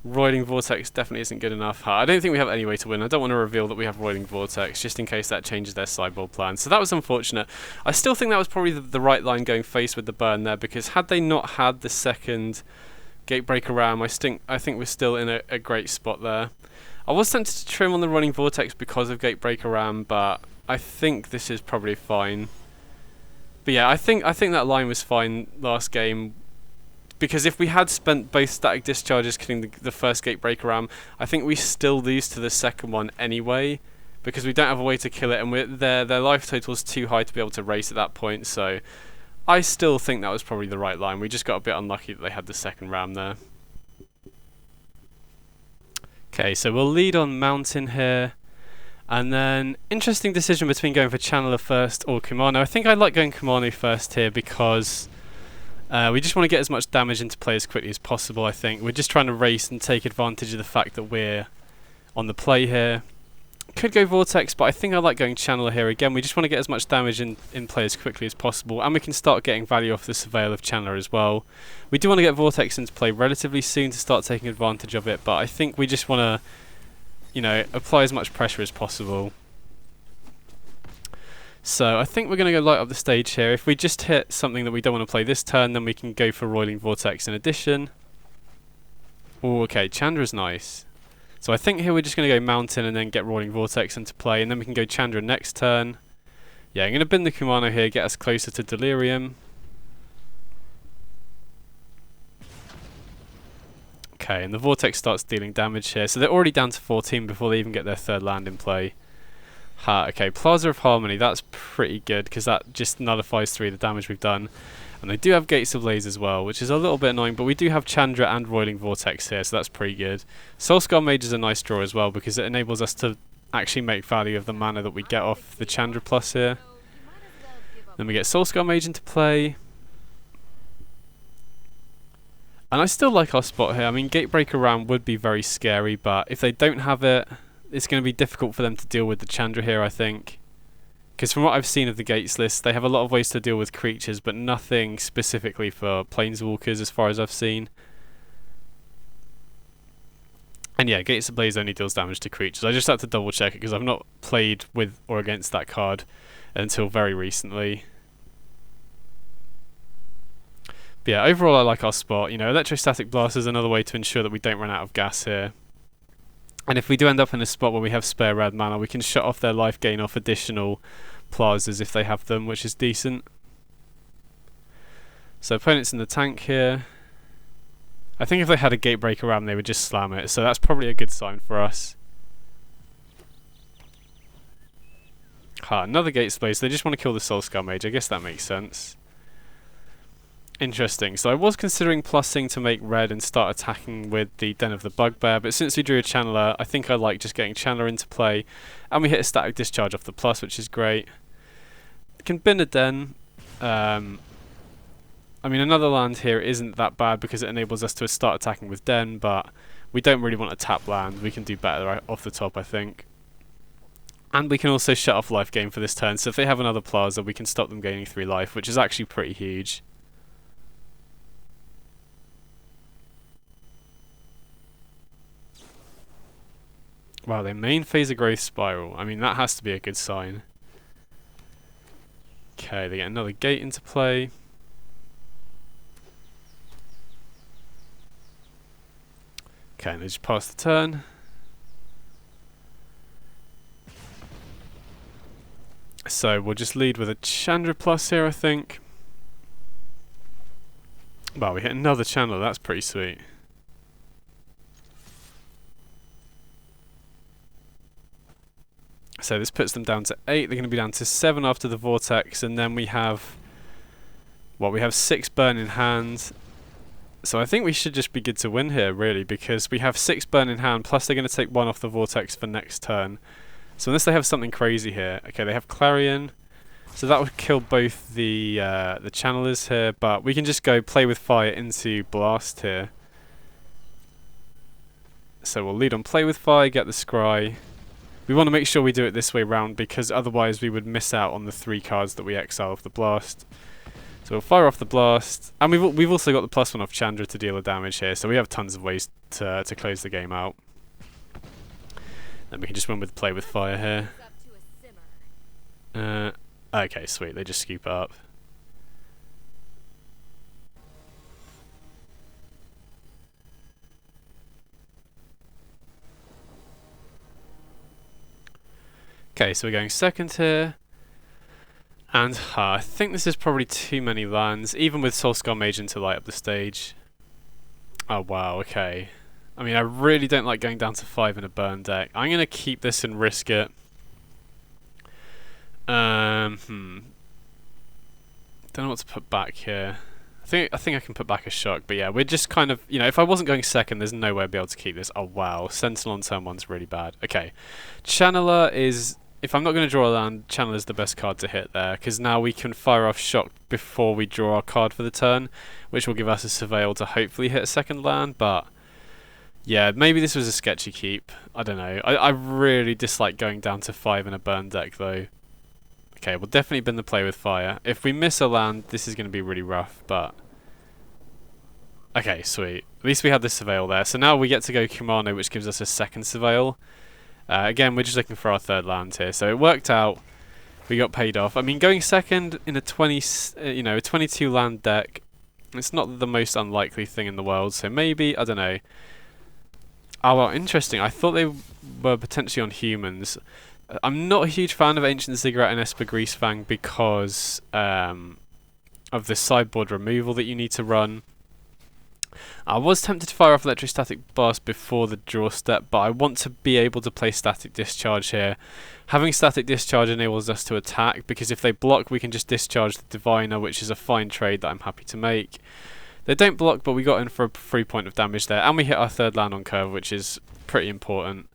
Roiling Vortex definitely isn't good enough. I don't think we have any way to win. I don't want to reveal that we have Roiling Vortex, just in case that changes their sideboard plan. So that was unfortunate. I still think that was probably the right line going face with the burn there, because had they not had the second Gatebreaker Ram, I think we're still in a great spot there. I was tempted to trim on the Roiling Vortex because of Gatebreaker Ram, but I think this is probably fine. But yeah, I think that line was fine last game, because if we had spent both static discharges killing the first Gatebreaker Ram, I think we still lose to the second one anyway, because we don't have a way to kill it, and their life total is too high to be able to race at that point. So I still think that was probably the right line. We just got a bit unlucky that they had the second Ram there. Okay, so we'll lead on Mountain here, and then interesting decision between going for Channeler first or Kumano. I think I like going Kumano first here because we just want to get as much damage into play as quickly as possible. I think we're just trying to race and take advantage of the fact that we're on the play here. Could go Vortex, but I think I like going Channeler here. Again, we just want to get as much damage in play as quickly as possible, and we can start getting value off the Surveil of Channeler as well. We do want to get Vortex into play relatively soon to start taking advantage of it, but I think we just want to, you know, apply as much pressure as possible. So I think we're going to go light up the stage here. If we just hit something that we don't want to play this turn, then we can go for Roiling Vortex in addition. Oh, okay, Chandra's nice. So I think here we're just going to go Mountain and then get Roiling Vortex into play, and then we can go Chandra next turn. Yeah, I'm going to bin the Kumano here, get us closer to Delirium. Okay, and the Vortex starts dealing damage here, so they're already down to 14 before they even get their third land in play. Ha, okay, Plaza of Harmony, that's pretty good, because that just nullifies 3 of the damage we've done. And they do have Gates of Blaze as well, which is a little bit annoying, but we do have Chandra and Roiling Vortex here, so that's pretty good. Soulscar Mage is a nice draw as well, because it enables us to actually make value of the mana that we get off the Chandra plus here. Then we get Soulscar Mage into play. And I still like our spot here. I mean, Gatebreaker Ram would be very scary, but if they don't have it, it's going to be difficult for them to deal with the Chandra here, I think. Because from what I've seen of the Gates list, they have a lot of ways to deal with creatures, but nothing specifically for Planeswalkers as far as I've seen. And yeah, Gates of Blaze only deals damage to creatures. I just had to double check it because I've not played with or against that card until very recently. But yeah, overall I like our spot. You know, Electrostatic Blast is another way to ensure that we don't run out of gas here. And if we do end up in a spot where we have spare red mana, we can shut off their life gain off additional plazas if they have them, which is decent. So opponents in the tank here. I think if they had a Gatebreaker Ram, they would just slam it, so that's probably a good sign for us. Ha, another Gate Space. They just want to kill the Soulscar Mage. I guess that makes sense. Interesting. So I was considering plussing to make red and start attacking with the Den of the Bugbear, but since we drew a Channeler, I think I like just getting Channeler into play, and we hit a Static Discharge off the plus, which is great. Can bin a Den. I mean, another land here isn't that bad because it enables us to start attacking with Den, but we don't really want to tap land. We can do better right off the top, I think. And we can also shut off life gain for this turn, so if they have another Plaza, we can stop them gaining 3 life, which is actually pretty huge. Wow, they main phase a Growth Spiral. I mean, that has to be a good sign. Okay, they get another gate into play. Okay, and they just pass the turn. So we'll just lead with a Chandra plus here, I think. Wow, we hit another Chandler. That's pretty sweet. So this puts them down to 8. They're going to be down to 7 after the Vortex, and then we have... well, we have 6 burn in hand. So I think we should just be good to win here, really, because we have 6 burn in hand, plus they're going to take 1 off the Vortex for next turn. So unless they have something crazy here... okay, they have Clarion, so that would kill both the Channelers here, but we can just go play with fire into Blast here. So we'll lead on play with fire, get the Scry. We want to make sure we do it this way round, because otherwise we would miss out on the 3 cards that we exile off the Blast. So we'll fire off the Blast, and we've also got the +1 off Chandra to deal the damage here, so we have tons of ways to close the game out. Then we can just win with play with fire here. Okay, sweet, they just scoop it up. Okay, so we're going second here. And I think this is probably too many lands, even with Soulscar Mage to light up the stage. Oh wow, okay. I mean, I really don't like going down to 5 in a burn deck. I'm going to keep this and risk it. Don't know what to put back here. I think I can put back a Shock, but yeah, we're just kind of, you know, if I wasn't going second, there's no way I'd be able to keep this. Oh wow, Sentinel on turn 1's really bad. Okay, Channeler is... if I'm not going to draw a land, Channeler is the best card to hit there, because now we can fire off Shock before we draw our card for the turn, which will give us a Surveil to hopefully hit a second land, but Yeah, maybe this was a sketchy keep. I don't know. I really dislike going down to 5 in a burn deck, though. Okay, we'll definitely bin the play with fire. If we miss a land, this is going to be really rough, but... Okay, sweet. At least we had the Surveil there. So now we get to go Kumano, which gives us a second Surveil. Again, we're just looking for our third land here. So it worked out. We got paid off. I mean, going second in a 22 land deck, it's not the most unlikely thing in the world. So maybe, I don't know. Oh, well, interesting. I thought they were potentially on humans. I'm not a huge fan of Ancient Ziggurat and Esper Greasefang because of the sideboard removal that you need to run. I was tempted to fire off Electrostatic Blast before the draw step, but I want to be able to play Static Discharge here. Having Static Discharge enables us to attack, because if they block we can just discharge the Diviner, which is a fine trade that I'm happy to make. They don't block, but we got in for a 3 point of damage there, and we hit our third land on curve, which is pretty important.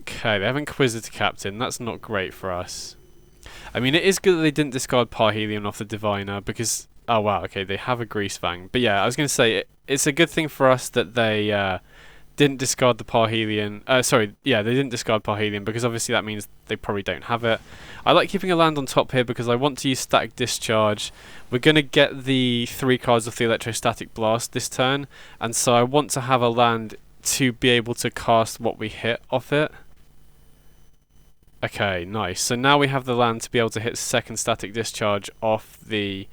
Okay, they have Inquisitor Captain. That's not great for us. I mean, it is good that they didn't discard Parhelion off the Diviner, because... Oh, wow, okay, they have a Greasefang. But yeah, I was going to say, it's a good thing for us that they didn't discard the Parhelion. They didn't discard Parhelion, because obviously that means they probably don't have it. I like keeping a land on top here, because I want to use Static Discharge. We're going to get the 3 cards of the Electrostatic Blast this turn, and so I want to have a land to be able to cast what we hit off it. Okay, nice. So now we have the land to be able to hit second Static Discharge off the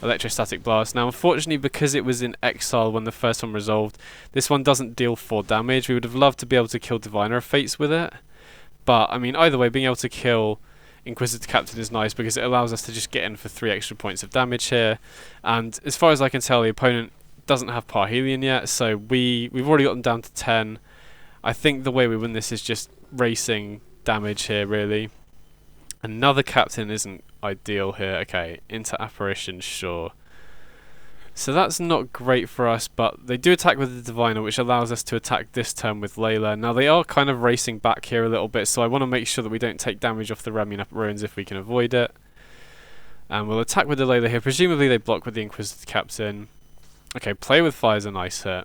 Electrostatic Blast. Now, unfortunately, because it was in exile when the first one resolved, this one doesn't deal 4 damage. We would have loved to be able to kill Diviner of Fates with it. But, I mean, either way, being able to kill Inquisitor Captain is nice because it allows us to just get in for 3 extra points of damage here. And as far as I can tell, the opponent doesn't have Parhelion yet, so we've already got them down to 10. I think the way we win this is just racing damage here, really. Another Captain isn't ideal here. Okay, into Apparition, sure. So that's not great for us, but they do attack with the Diviner, which allows us to attack this turn with Laelia. Now, they are kind of racing back here a little bit, so I want to make sure that we don't take damage off the Ramuan Ruins if we can avoid it. And we'll attack with the Laelia here. Presumably they block with the Inquisitor Captain. Okay, play with fire is a nice hit.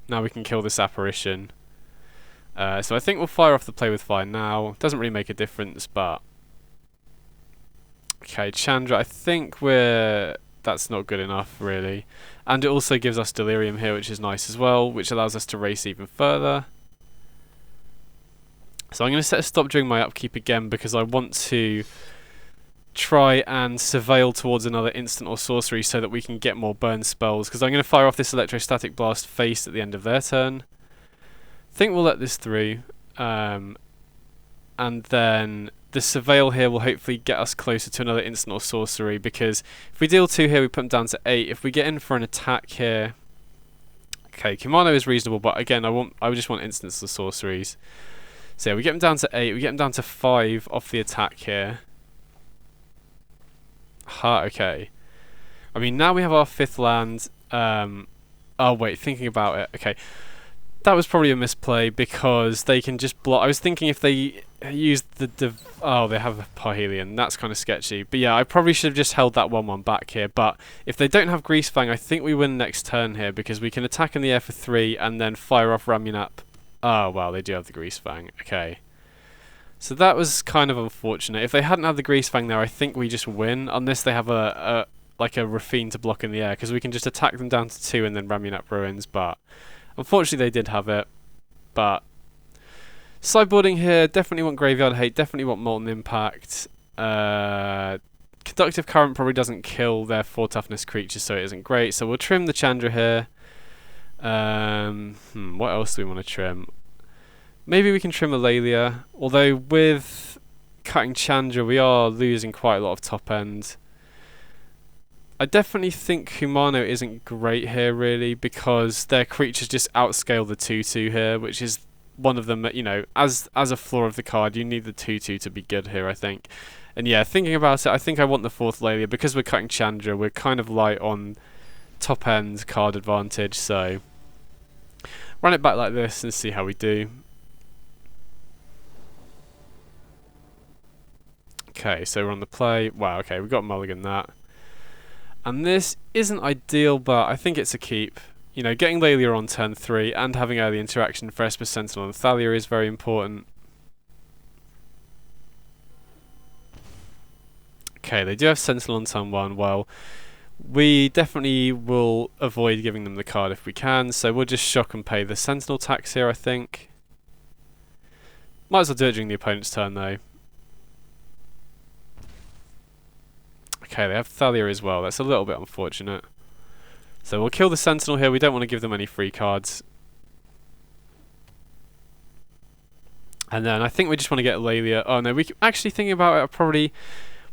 Now we can kill this Apparition. So I think we'll fire off the play with fire now. Doesn't really make a difference, but... Okay, Chandra, I think that's not good enough, really. And it also gives us Delirium here, which is nice as well, which allows us to race even further. So I'm going to set a stop during my upkeep again, because I want to try and surveil towards another instant or sorcery so that we can get more burn spells, because I'm going to fire off this Electrostatic Blast face at the end of their turn. I think we'll let this through, and then the Surveil here will hopefully get us closer to another instant or sorcery, because if we deal 2 here, we put them down to 8. If we get in for an attack here... Okay, Kumano is reasonable, but again, I would just want instants or sorceries. So yeah, we get them down to 8, we get them down to 5 off the attack here. Okay. I mean, now we have our 5th land. Oh wait, thinking about it, okay. That was probably a misplay because they can just block. I was thinking if they used oh, they have a Parhelion. That's kind of sketchy. But yeah, I probably should have just held that 1-1 back here. But if they don't have Greasefang, I think we win next turn here because we can attack in the air for 3 and then fire off Ramuan. Oh, well, they do have the Greasefang. Okay. So that was kind of unfortunate. If they hadn't had the Greasefang there, I think we just win unless they have like a Rafine to block in the air, because we can just attack them down to 2 and then Ramuan Ruins. But unfortunately, they did have it. But sideboarding here, definitely want Graveyard Hate, definitely want Molten Impact. Conductive Current probably doesn't kill their 4 toughness creatures, so it isn't great. So we'll trim the Chandra here. What else do we want to trim? Maybe we can trim a Laelia, although with cutting Chandra, we are losing quite a lot of top end. I definitely think Humano isn't great here, really, because their creatures just outscale the 2/2 here, which is one of them, you know, as a flaw of the card, you need the 2/2 to be good here, I think. And yeah, thinking about it, I think I want the 4th Laelia. Because we're cutting Chandra, we're kind of light on top end card advantage, so run it back like this and see how we do. Okay, so we're on the play. Wow, okay, we've got mulligan that. And this isn't ideal, but I think it's a keep. you know, getting Laelia on turn 3 and having early interaction for Esper, Sentinel and Thalia is very important. Okay, they do have Sentinel on turn 1. Well, we definitely will avoid giving them the card if we can, so we'll just shock and pay the Sentinel tax here, I think. Might as well do it during the opponent's turn, though. Okay, they have Thalia as well. That's a little bit unfortunate. So we'll kill the Sentinel here. We don't want to give them any free cards. And then I think we just want to get Laelia. Oh no, actually thinking about it,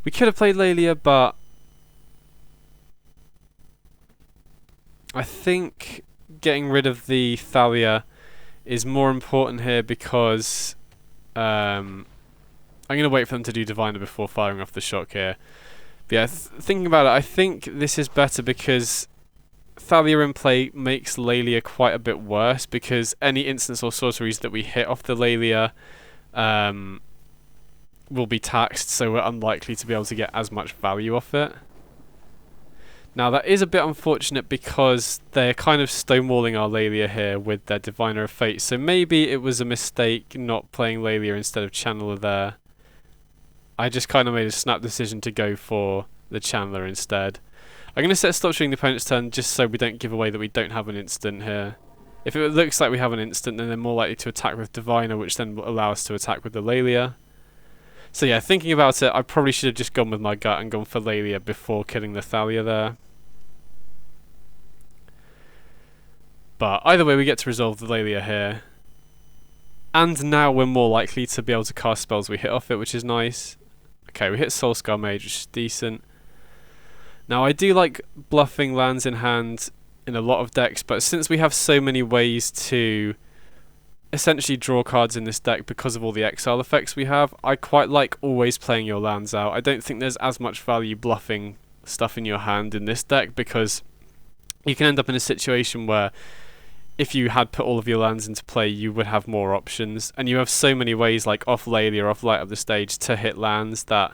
we could have played Laelia, but I think getting rid of the Thalia is more important here because I'm going to wait for them to do Diviner before firing off the shock here. But yeah, thinking about it, I think this is better because Thalia in play makes Laelia quite a bit worse because any instants or sorceries that we hit off the Laelia will be taxed, so we're unlikely to be able to get as much value off it. Now that is a bit unfortunate because they're kind of stonewalling our Laelia here with their Diviner of Fate, so maybe it was a mistake not playing Laelia instead of Channeler there. I just kind of made a snap decision to go for the Channeler instead. I'm going to set stop during the opponent's turn just so we don't give away that we don't have an instant here. If it looks like we have an instant, then they're more likely to attack with Diviner, which then will allow us to attack with the Laelia. So yeah, thinking about it, I probably should have just gone with my gut and gone for Laelia before killing the Thalia there. But either way, we get to resolve the Laelia here. And now we're more likely to be able to cast spells we hit off it, which is nice. Okay, we hit Soulscar Mage, which is decent. Now I do like bluffing lands in hand in a lot of decks, but since we have so many ways to essentially draw cards in this deck because of all the exile effects we have, I quite like always playing your lands out. I don't think there's as much value bluffing stuff in your hand in this deck because you can end up in a situation where if you had put all of your lands into play, you would have more options, and you have so many ways like off Laelia or off Light Up the Stage to hit lands that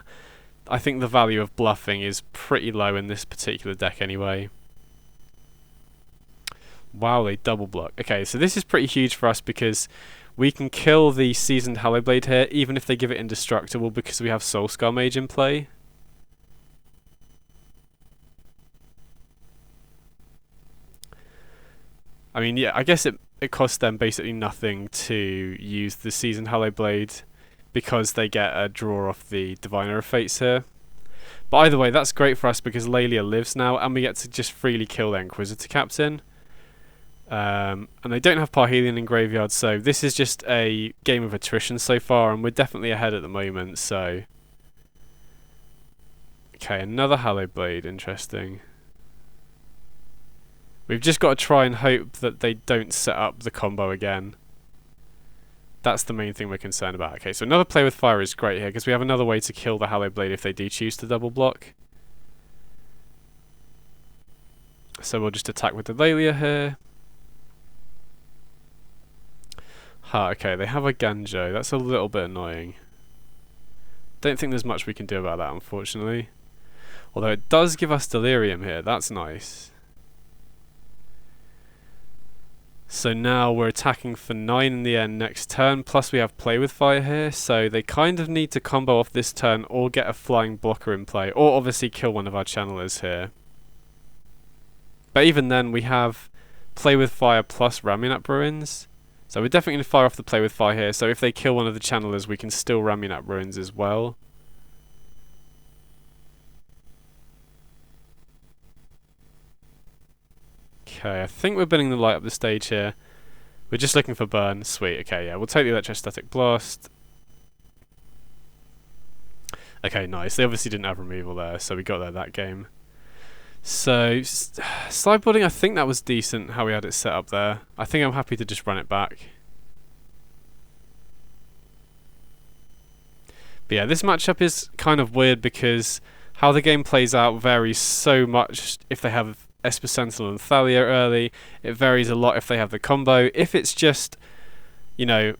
I think the value of bluffing is pretty low in this particular deck anyway. Wow, they double block. Okay, so this is pretty huge for us because we can kill the Seasoned Hallowblade here even if they give it Indestructible because we have Soulscar Mage in play. I mean, yeah, I guess it costs them basically nothing to use the Seasoned Hallowblade because they get a draw off the Diviner of Fates here. But either way, that's great for us because Laelia lives now and we get to just freely kill their Inquisitor Captain. And they don't have Parhelion in graveyard, so this is just a game of attrition so far, and we're definitely ahead at the moment, so... Okay, another Hallowblade, interesting. We've just got to try and hope that they don't set up the combo again. That's the main thing we're concerned about. Okay, so another play with fire is great here, because we have another way to kill the Hallowblade if they do choose to double block. So we'll just attack with the Laelia here. Okay, they have a Ganjo. That's a little bit annoying. Don't think there's much we can do about that, unfortunately. Although it does give us Delirium here. That's nice. So now we're attacking for 9 in the end next turn, plus we have Play with Fire here, so they kind of need to combo off this turn or get a flying blocker in play, or obviously kill one of our channelers here. But even then, we have Play with Fire plus Ramunap Ruins. So we're definitely going to fire off the Play with Fire here, so if they kill one of the channelers, we can still Ramunap Ruins as well. Okay, I think we're binning the Light Up the Stage here. We're just looking for burn. Sweet, okay, yeah, we'll take the Electrostatic Blast. Okay, nice. They obviously didn't have removal there, so we got there that game. So, sideboarding, I think that was decent how we had it set up there. I think I'm happy to just run it back. But yeah, this matchup is kind of weird because how the game plays out varies so much if they have Esper, Sentinel and Thalia early. It varies a lot if they have the combo. If it's just, you know,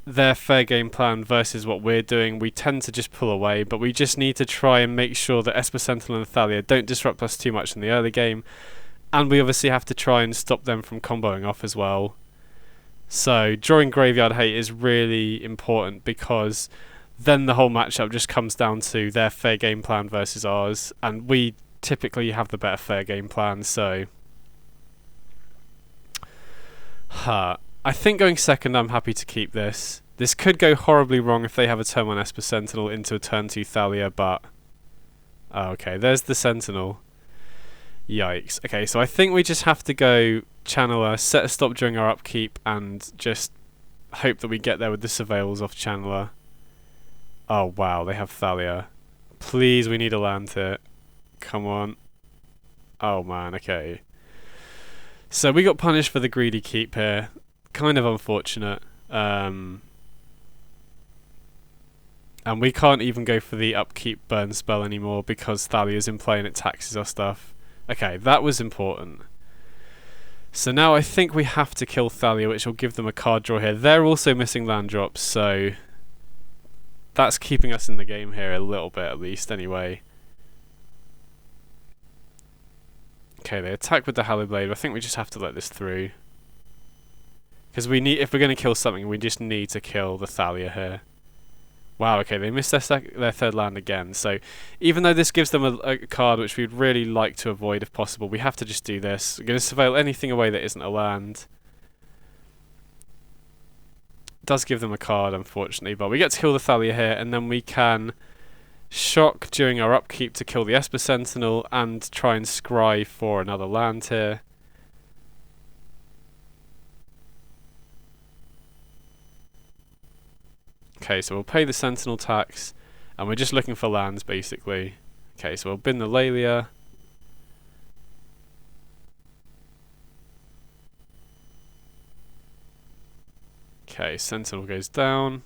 their fair game plan versus what we're doing, we tend to just pull away, but we just need to try and make sure that Esper, Sentinel and Thalia don't disrupt us too much in the early game, And we obviously have to try and stop them from comboing off as well. So drawing Graveyard Hate is really important, because then the whole matchup just comes down to their fair game plan versus ours, and we typically have the better fair game plan. So I think going second, I'm happy to keep this. This could go horribly wrong if they have a turn 1 Esper Sentinel into a turn 2 Thalia, but okay, there's the Sentinel. Yikes. Okay, so I think we just have to go Channeler, set a stop during our upkeep, and just hope that we get there with the Surveils off Channeler. Oh wow, they have Thalia. Please, we need a land here. Come on. Oh man, okay. So we got punished for the greedy keep here. Kind of unfortunate. And we can't even go for the upkeep burn spell anymore because Thalia's in play and it taxes our stuff. Okay, that was important. So now I think we have to kill Thalia, which will give them a card draw here. They're also missing land drops, so that's keeping us in the game here a little bit at least anyway. Okay, they attack with the Hallowblade. I think we just have to let this through. Because we need, if we're going to kill something, we just need to kill the Thalia here. Wow, okay, they missed their third land again. So even though this gives them a card which we'd really like to avoid if possible, we have to just do this. We're going to surveil anything away that isn't a land. Does give them a card, unfortunately, but we get to kill the Thalia here, and then we can shock during our upkeep to kill the Esper Sentinel and try and scry for another land here. Okay, so we'll pay the Sentinel tax, and we're just looking for lands, basically. Okay, so we'll bin the Laelia. Okay, Sentinel goes down.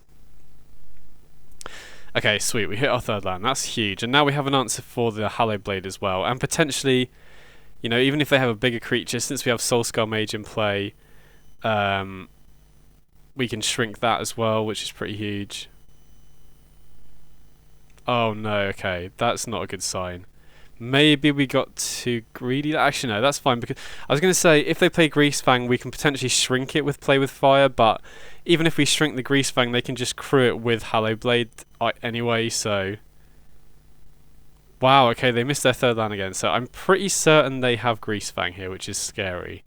Okay, sweet, we hit our third land. That's huge. And now we have an answer for the Hallowblade as well. And potentially, you know, even if they have a bigger creature, since we have Soulscar Mage in play, we can shrink that as well, which is pretty huge. Oh no, okay, that's not a good sign. Maybe we got too greedy. Actually, no, that's fine, because I was going to say, if they play Greasefang, we can potentially shrink it with Play with Fire, but even if we shrink the Greasefang, they can just crew it with Hallowblade anyway, so... Wow, okay, they missed their third land again, so I'm pretty certain they have Greasefang here, which is scary.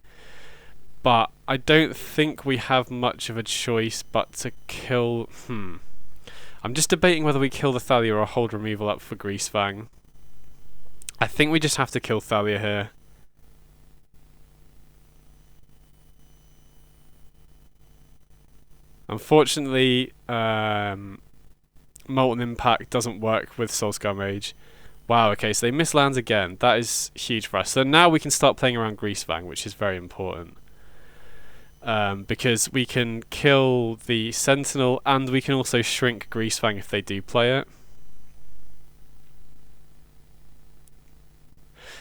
But I don't think we have much of a choice but to kill... I'm just debating whether we kill the Thalia or hold removal up for Greasefang. I think we just have to kill Thalia here. Unfortunately, Molten Impact doesn't work with Soulscar Mage. Wow, okay, so they miss lands again. That is huge for us. So now we can start playing around Greasefang, which is very important. Because we can kill the Sentinel and we can also shrink Greasefang if they do play it.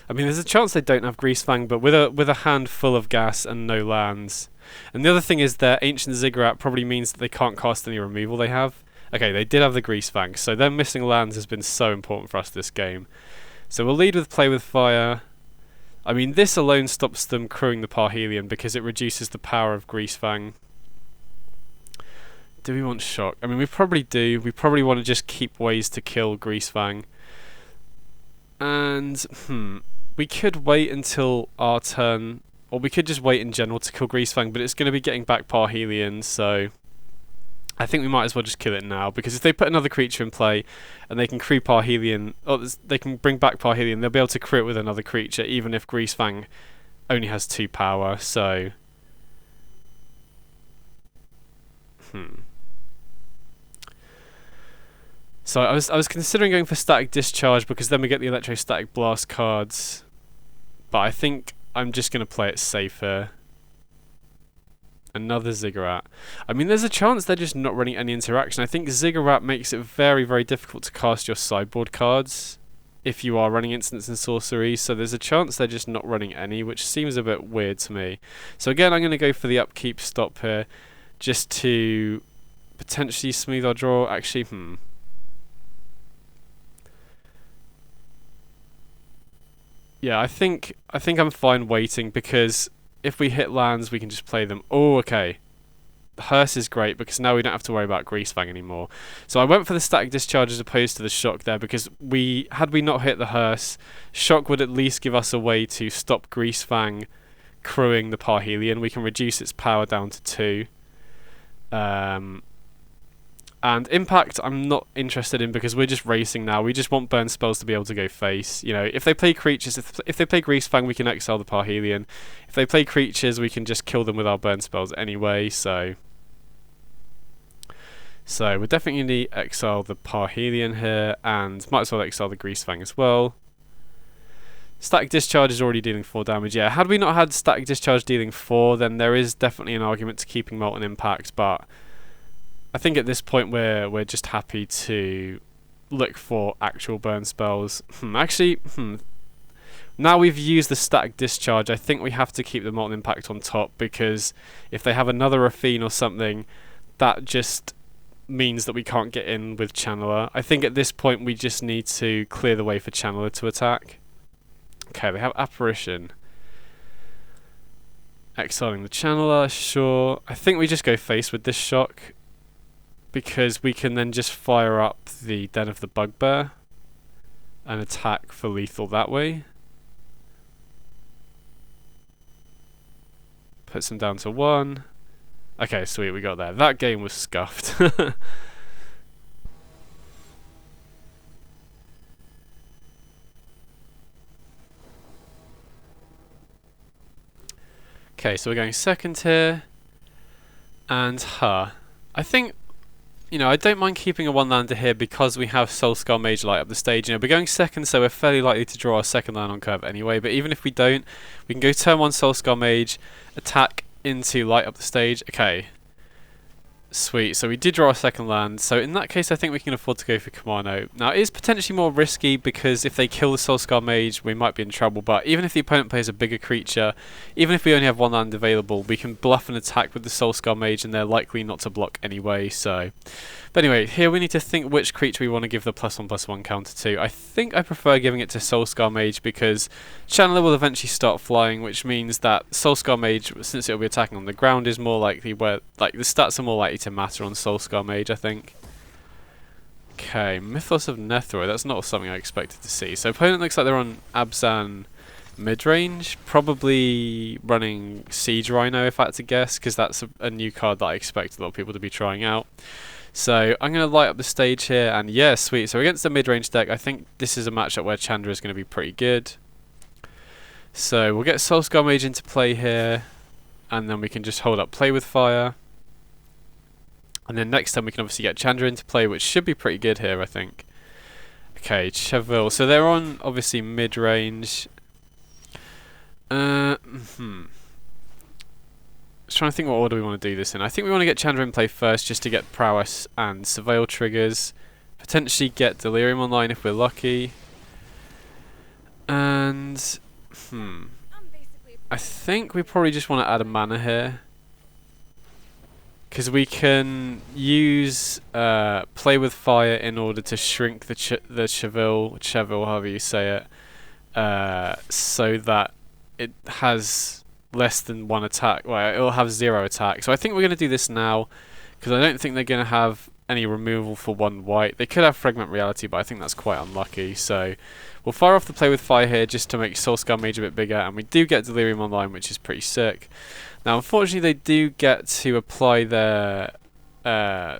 I mean, there's a chance they don't have Greasefang, but with a hand full of gas and no lands. And the other thing is their Ancient Ziggurat probably means that they can't cast any removal they have. Okay, they did have the Greasefang, so them missing lands has been so important for us this game. So we'll lead with Play with Fire. I mean, this alone stops them crewing the Parhelion because it reduces the power of Greasefang. Do we want Shock? I mean, we probably do. We probably want to just keep ways to kill Greasefang. And, we could wait until our turn, or we could just wait in general to kill Greasefang, but it's going to be getting back Parhelion, so I think we might as well just kill it now, because if they put another creature in play and they can crew Parhelion, or they can bring back Parhelion, they'll be able to crew it with another creature, even if Greasefang only has 2 power, so... So I was considering going for Static Discharge, because then we get the Electrostatic Blast cards, but I think I'm just going to play it safe here. Another Ziggurat. I mean, there's a chance they're just not running any interaction. I think Ziggurat makes it very, very difficult to cast your sideboard cards if you are running instants and sorceries, so there's a chance they're just not running any, which seems a bit weird to me. So again, I'm going to go for the upkeep stop here, just to potentially smooth our draw. Actually, Yeah, I think I'm fine waiting, because if we hit lands, we can just play them. Oh, okay. Hearse is great because now we don't have to worry about Greasefang anymore. So I went for the Static Discharge as opposed to the Shock there, because had we not hit the Hearse, Shock would at least give us a way to stop Greasefang crewing the Parhelion. We can reduce its power down to 2. And Impact I'm not interested in, because we're just racing now. We just want burn spells to be able to go face. You know, if they play creatures, if they play Greasefang, we can exile the Parhelion. If they play creatures, we can just kill them with our burn spells anyway, so we're definitely going to exile the Parhelion here, and might as well exile the Greasefang as well. Static Discharge is already dealing 4 damage. Yeah, had we not had Static Discharge dealing 4, then there is definitely an argument to keeping Molten Impact, but I think at this point we're just happy to look for actual burn spells. Now we've used the Static Discharge, I think we have to keep the Molten Impact on top, because if they have another Rafine or something, that just means that we can't get in with Channeler. I think at this point we just need to clear the way for Channeler to attack. Okay, they have Apparition. Exiling the Channeler, sure. I think we just go face with this Shock, because we can then just fire up the Den of the Bugbear and attack for lethal that way. Puts them down to 1. Okay, sweet, we got there. That game was scuffed. Okay, so we're going second here. And I think, you know, I don't mind keeping a 1-lander here because we have Soulscar Mage light up the stage. You know, we're going second, so we're fairly likely to draw our second land on curve anyway. But even if we don't, we can go turn 1 Soulscar Mage, attack into light up the stage. Okay. Sweet, so we did draw a second land, so in that case I think we can afford to go for Kamano. Now it is potentially more risky, because if they kill the Soulscar Mage we might be in trouble, but even if the opponent plays a bigger creature, even if we only have 1 land available, we can bluff an attack with the Soulscar Mage and they're likely not to block anyway, so... But anyway, here we need to think which creature we want to give the +1/+1 counter to. I think I prefer giving it to Soulscar Mage, because Channeler will eventually start flying, which means that Soulscar Mage, since it'll be attacking on the ground, is more likely where, like, the stats are more likely to matter on Soulscar Mage, I think. Okay, Mythos of Nethroi, that's not something I expected to see. So opponent looks like they're on Abzan Midrange, probably running Siege Rhino if I had to guess, because that's a new card that I expect a lot of people to be trying out. So I'm going to light up the stage here, and yeah, sweet. So against the mid-range deck, I think this is a matchup where Chandra is going to be pretty good. So we'll get Soulscar Mage into play here, and then we can just hold up Play with Fire. And then next time we can obviously get Chandra into play, which should be pretty good here, I think. Okay, Cheville. So they're on, obviously, mid-range. Just trying to think what order we want to do this in. I think we want to get Chandra in play first, just to get Prowess and Surveil triggers. Potentially get Delirium online if we're lucky. And... I think we probably just want to add a mana here, because we can use Play with Fire in order to shrink the Cheville, however you say it, so that it has less than 1 attack. Well, it'll have 0 attack. So I think we're going to do this now, because I don't think they're going to have any removal for 1 white. They could have Fragment Reality, but I think that's quite unlucky. So we'll fire off the Play with Fire here just to make Soulscar Mage a bit bigger, and we do get Delirium online, which is pretty sick. Now, unfortunately, they do get to apply their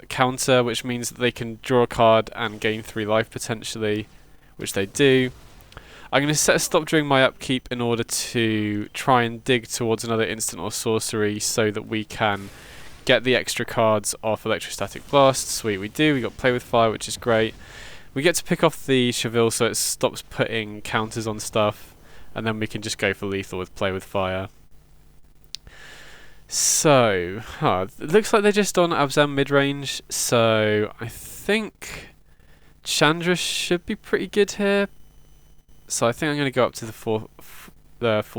counter, which means that they can draw a card and gain 3 life potentially, which they do. I'm going to set a stop during my upkeep in order to try and dig towards another instant or sorcery so that we can get the extra cards off Electrostatic Blast. Sweet, we do. We got Play with Fire, which is great. We get to pick off the Cheville so it stops putting counters on stuff, and then we can just go for lethal with Play with Fire. So, it looks like they're just on Abzan midrange, so I think Chandra should be pretty good here. So I think I'm going to go up to the full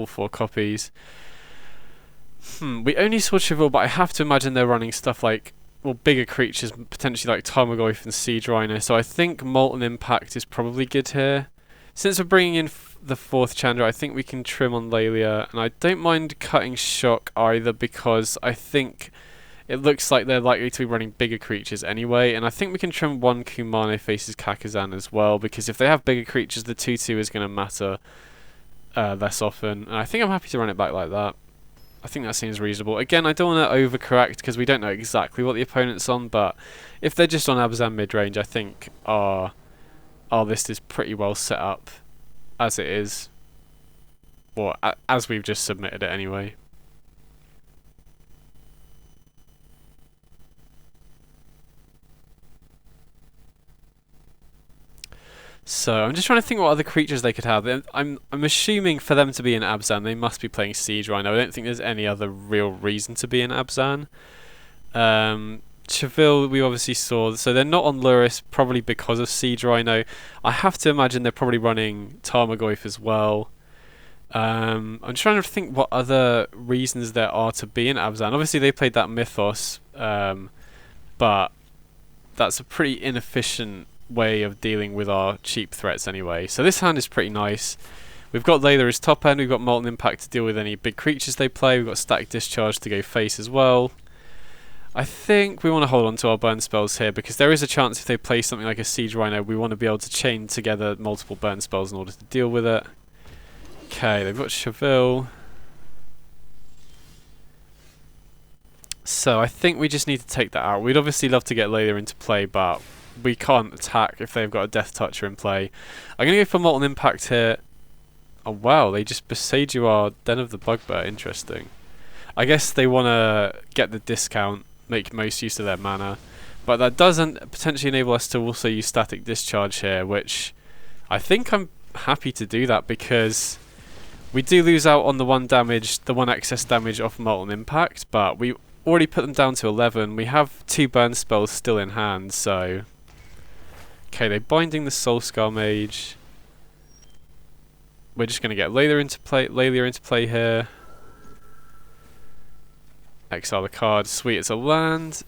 4 copies. We only saw Cheville, but I have to imagine they're running stuff like, well, bigger creatures, potentially like Tarmogoyf and Siege Rhino. So I think Molten Impact is probably good here. Since we're bringing in the 4th Chandra. I think we can trim on Laelia, and I don't mind cutting Shock either, because I think it looks like they're likely to be running bigger creatures anyway, and I think we can trim 1 Kumano Faces Kakazan as well, because if they have bigger creatures, the 2/2 is going to matter less often, and I think I'm happy to run it back like that. I think that seems reasonable. Again, I don't want to overcorrect because we don't know exactly what the opponent's on, but if they're just on Abzan midrange, I think our list is pretty well set up as it is, or as we've just submitted it anyway. So I'm just trying to think what other creatures they could have. I'm assuming for them to be in Abzan, they must be playing Siege Rhino. I don't think there's any other real reason to be in Abzan. Cheville we obviously saw, so they're not on Luris probably because of Siege Rhino. I have to imagine they're probably running Tarmogoyf as well. I'm trying to think what other reasons there are to be in Abzan. Obviously they played that Mythos, but that's a pretty inefficient way of dealing with our cheap threats anyway. So this hand is pretty nice. We've got Laelia as top end, we've got Molten Impact to deal with any big creatures they play, we've got Static Discharge to go face as well. I think we want to hold on to our burn spells here, because there is a chance if they play something like a Siege Rhino, we want to be able to chain together multiple burn spells in order to deal with it. Okay, they've got Cheville. So I think we just need to take that out. We'd obviously love to get Laelia into play, but we can't attack if they've got a Death Toucher in play. I'm going to go for Molten Impact here. Oh wow, they just besage you our Den of the Bugbear. Interesting. I guess they want to get the discount, make most use of their mana, but that doesn't potentially enable us to also use Static Discharge here, which I think I'm happy to do that, because we do lose out on the one excess damage off Molten Impact, but we already put them down to 11. We have 2 burn spells still in hand, so okay, they're binding the Soulscar Mage. We're just going to get Laelia into play here. Exile the card. Sweet, it's a land.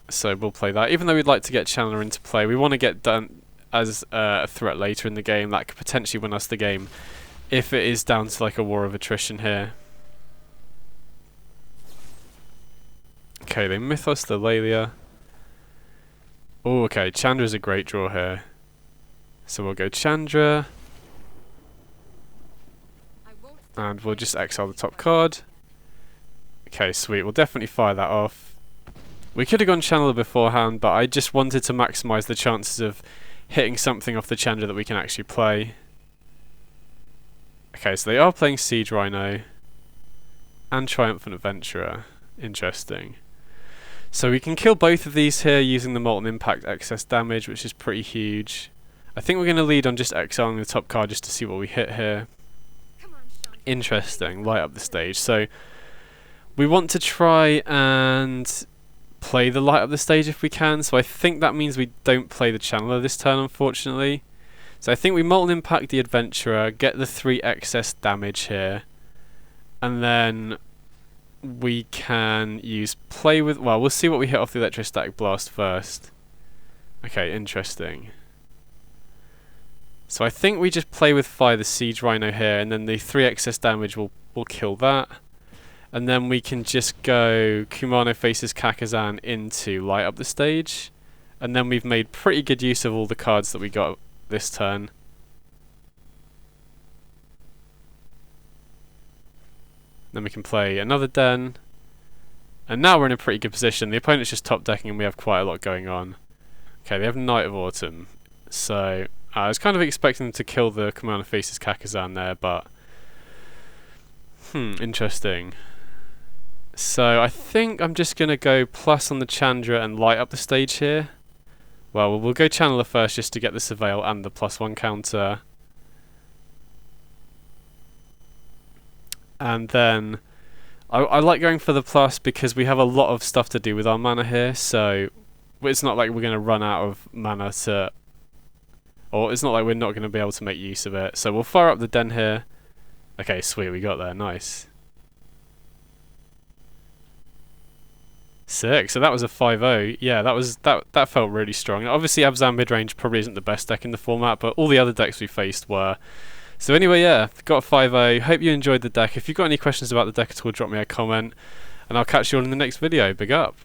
So we'll play that. Even though we'd like to get Channeler into play, we want to get done as a threat later in the game. That could potentially win us the game if it is down to like a war of attrition here. Okay, they Mythos the Laelia. Oh, okay, Chandra's a great draw here. So we'll go Chandra. And we'll just exile the top card. Okay, sweet, we'll definitely fire that off. We could have gone Channeler beforehand, but I just wanted to maximise the chances of hitting something off the Chandra that we can actually play. Okay, so they are playing Siege Rhino and Triumphant Adventurer. Interesting. So we can kill both of these here using the Molten Impact excess damage, which is pretty huge. I think we're going to lead on just exiling the top card just to see what we hit here. Interesting, light up the stage. So we want to try and play the light up the stage if we can. So I think that means we don't play the Channeler this turn, unfortunately. So I think we Molten Impact the Adventurer, get the 3 excess damage here, and then we can use play with, well, we'll see what we hit off the Electrostatic Blast first. Okay, interesting. So I think we just play with fire the Siege Rhino here, and then the 3 excess damage will kill that. And then we can just go Kumano Faces Kakazan into light up the stage. And then we've made pretty good use of all the cards that we got this turn. Then we can play another Den. And now we're in a pretty good position. The opponent's just top decking and we have quite a lot going on. Okay, they have Night of Autumn. So I was kind of expecting them to kill the Kumano Faces Kakazan there, but interesting. So I think I'm just going to go plus on the Chandra and light up the stage here. Well, we'll go Channeler first just to get the Surveil and the +1 counter. And then I like going for the plus because we have a lot of stuff to do with our mana here, so it's not like we're going to run out of mana to, or it's not like we're not going to be able to make use of it. So we'll fire up the Den here. Okay, sweet, we got there, nice. Sick, so that was a 5-0. Yeah, that felt really strong. Obviously Abzan midrange probably isn't the best deck in the format, but all the other decks we faced were. So anyway, yeah, got 5-0. Hope you enjoyed the deck. If you've got any questions about the deck at all, drop me a comment, and I'll catch you all in the next video. Big up.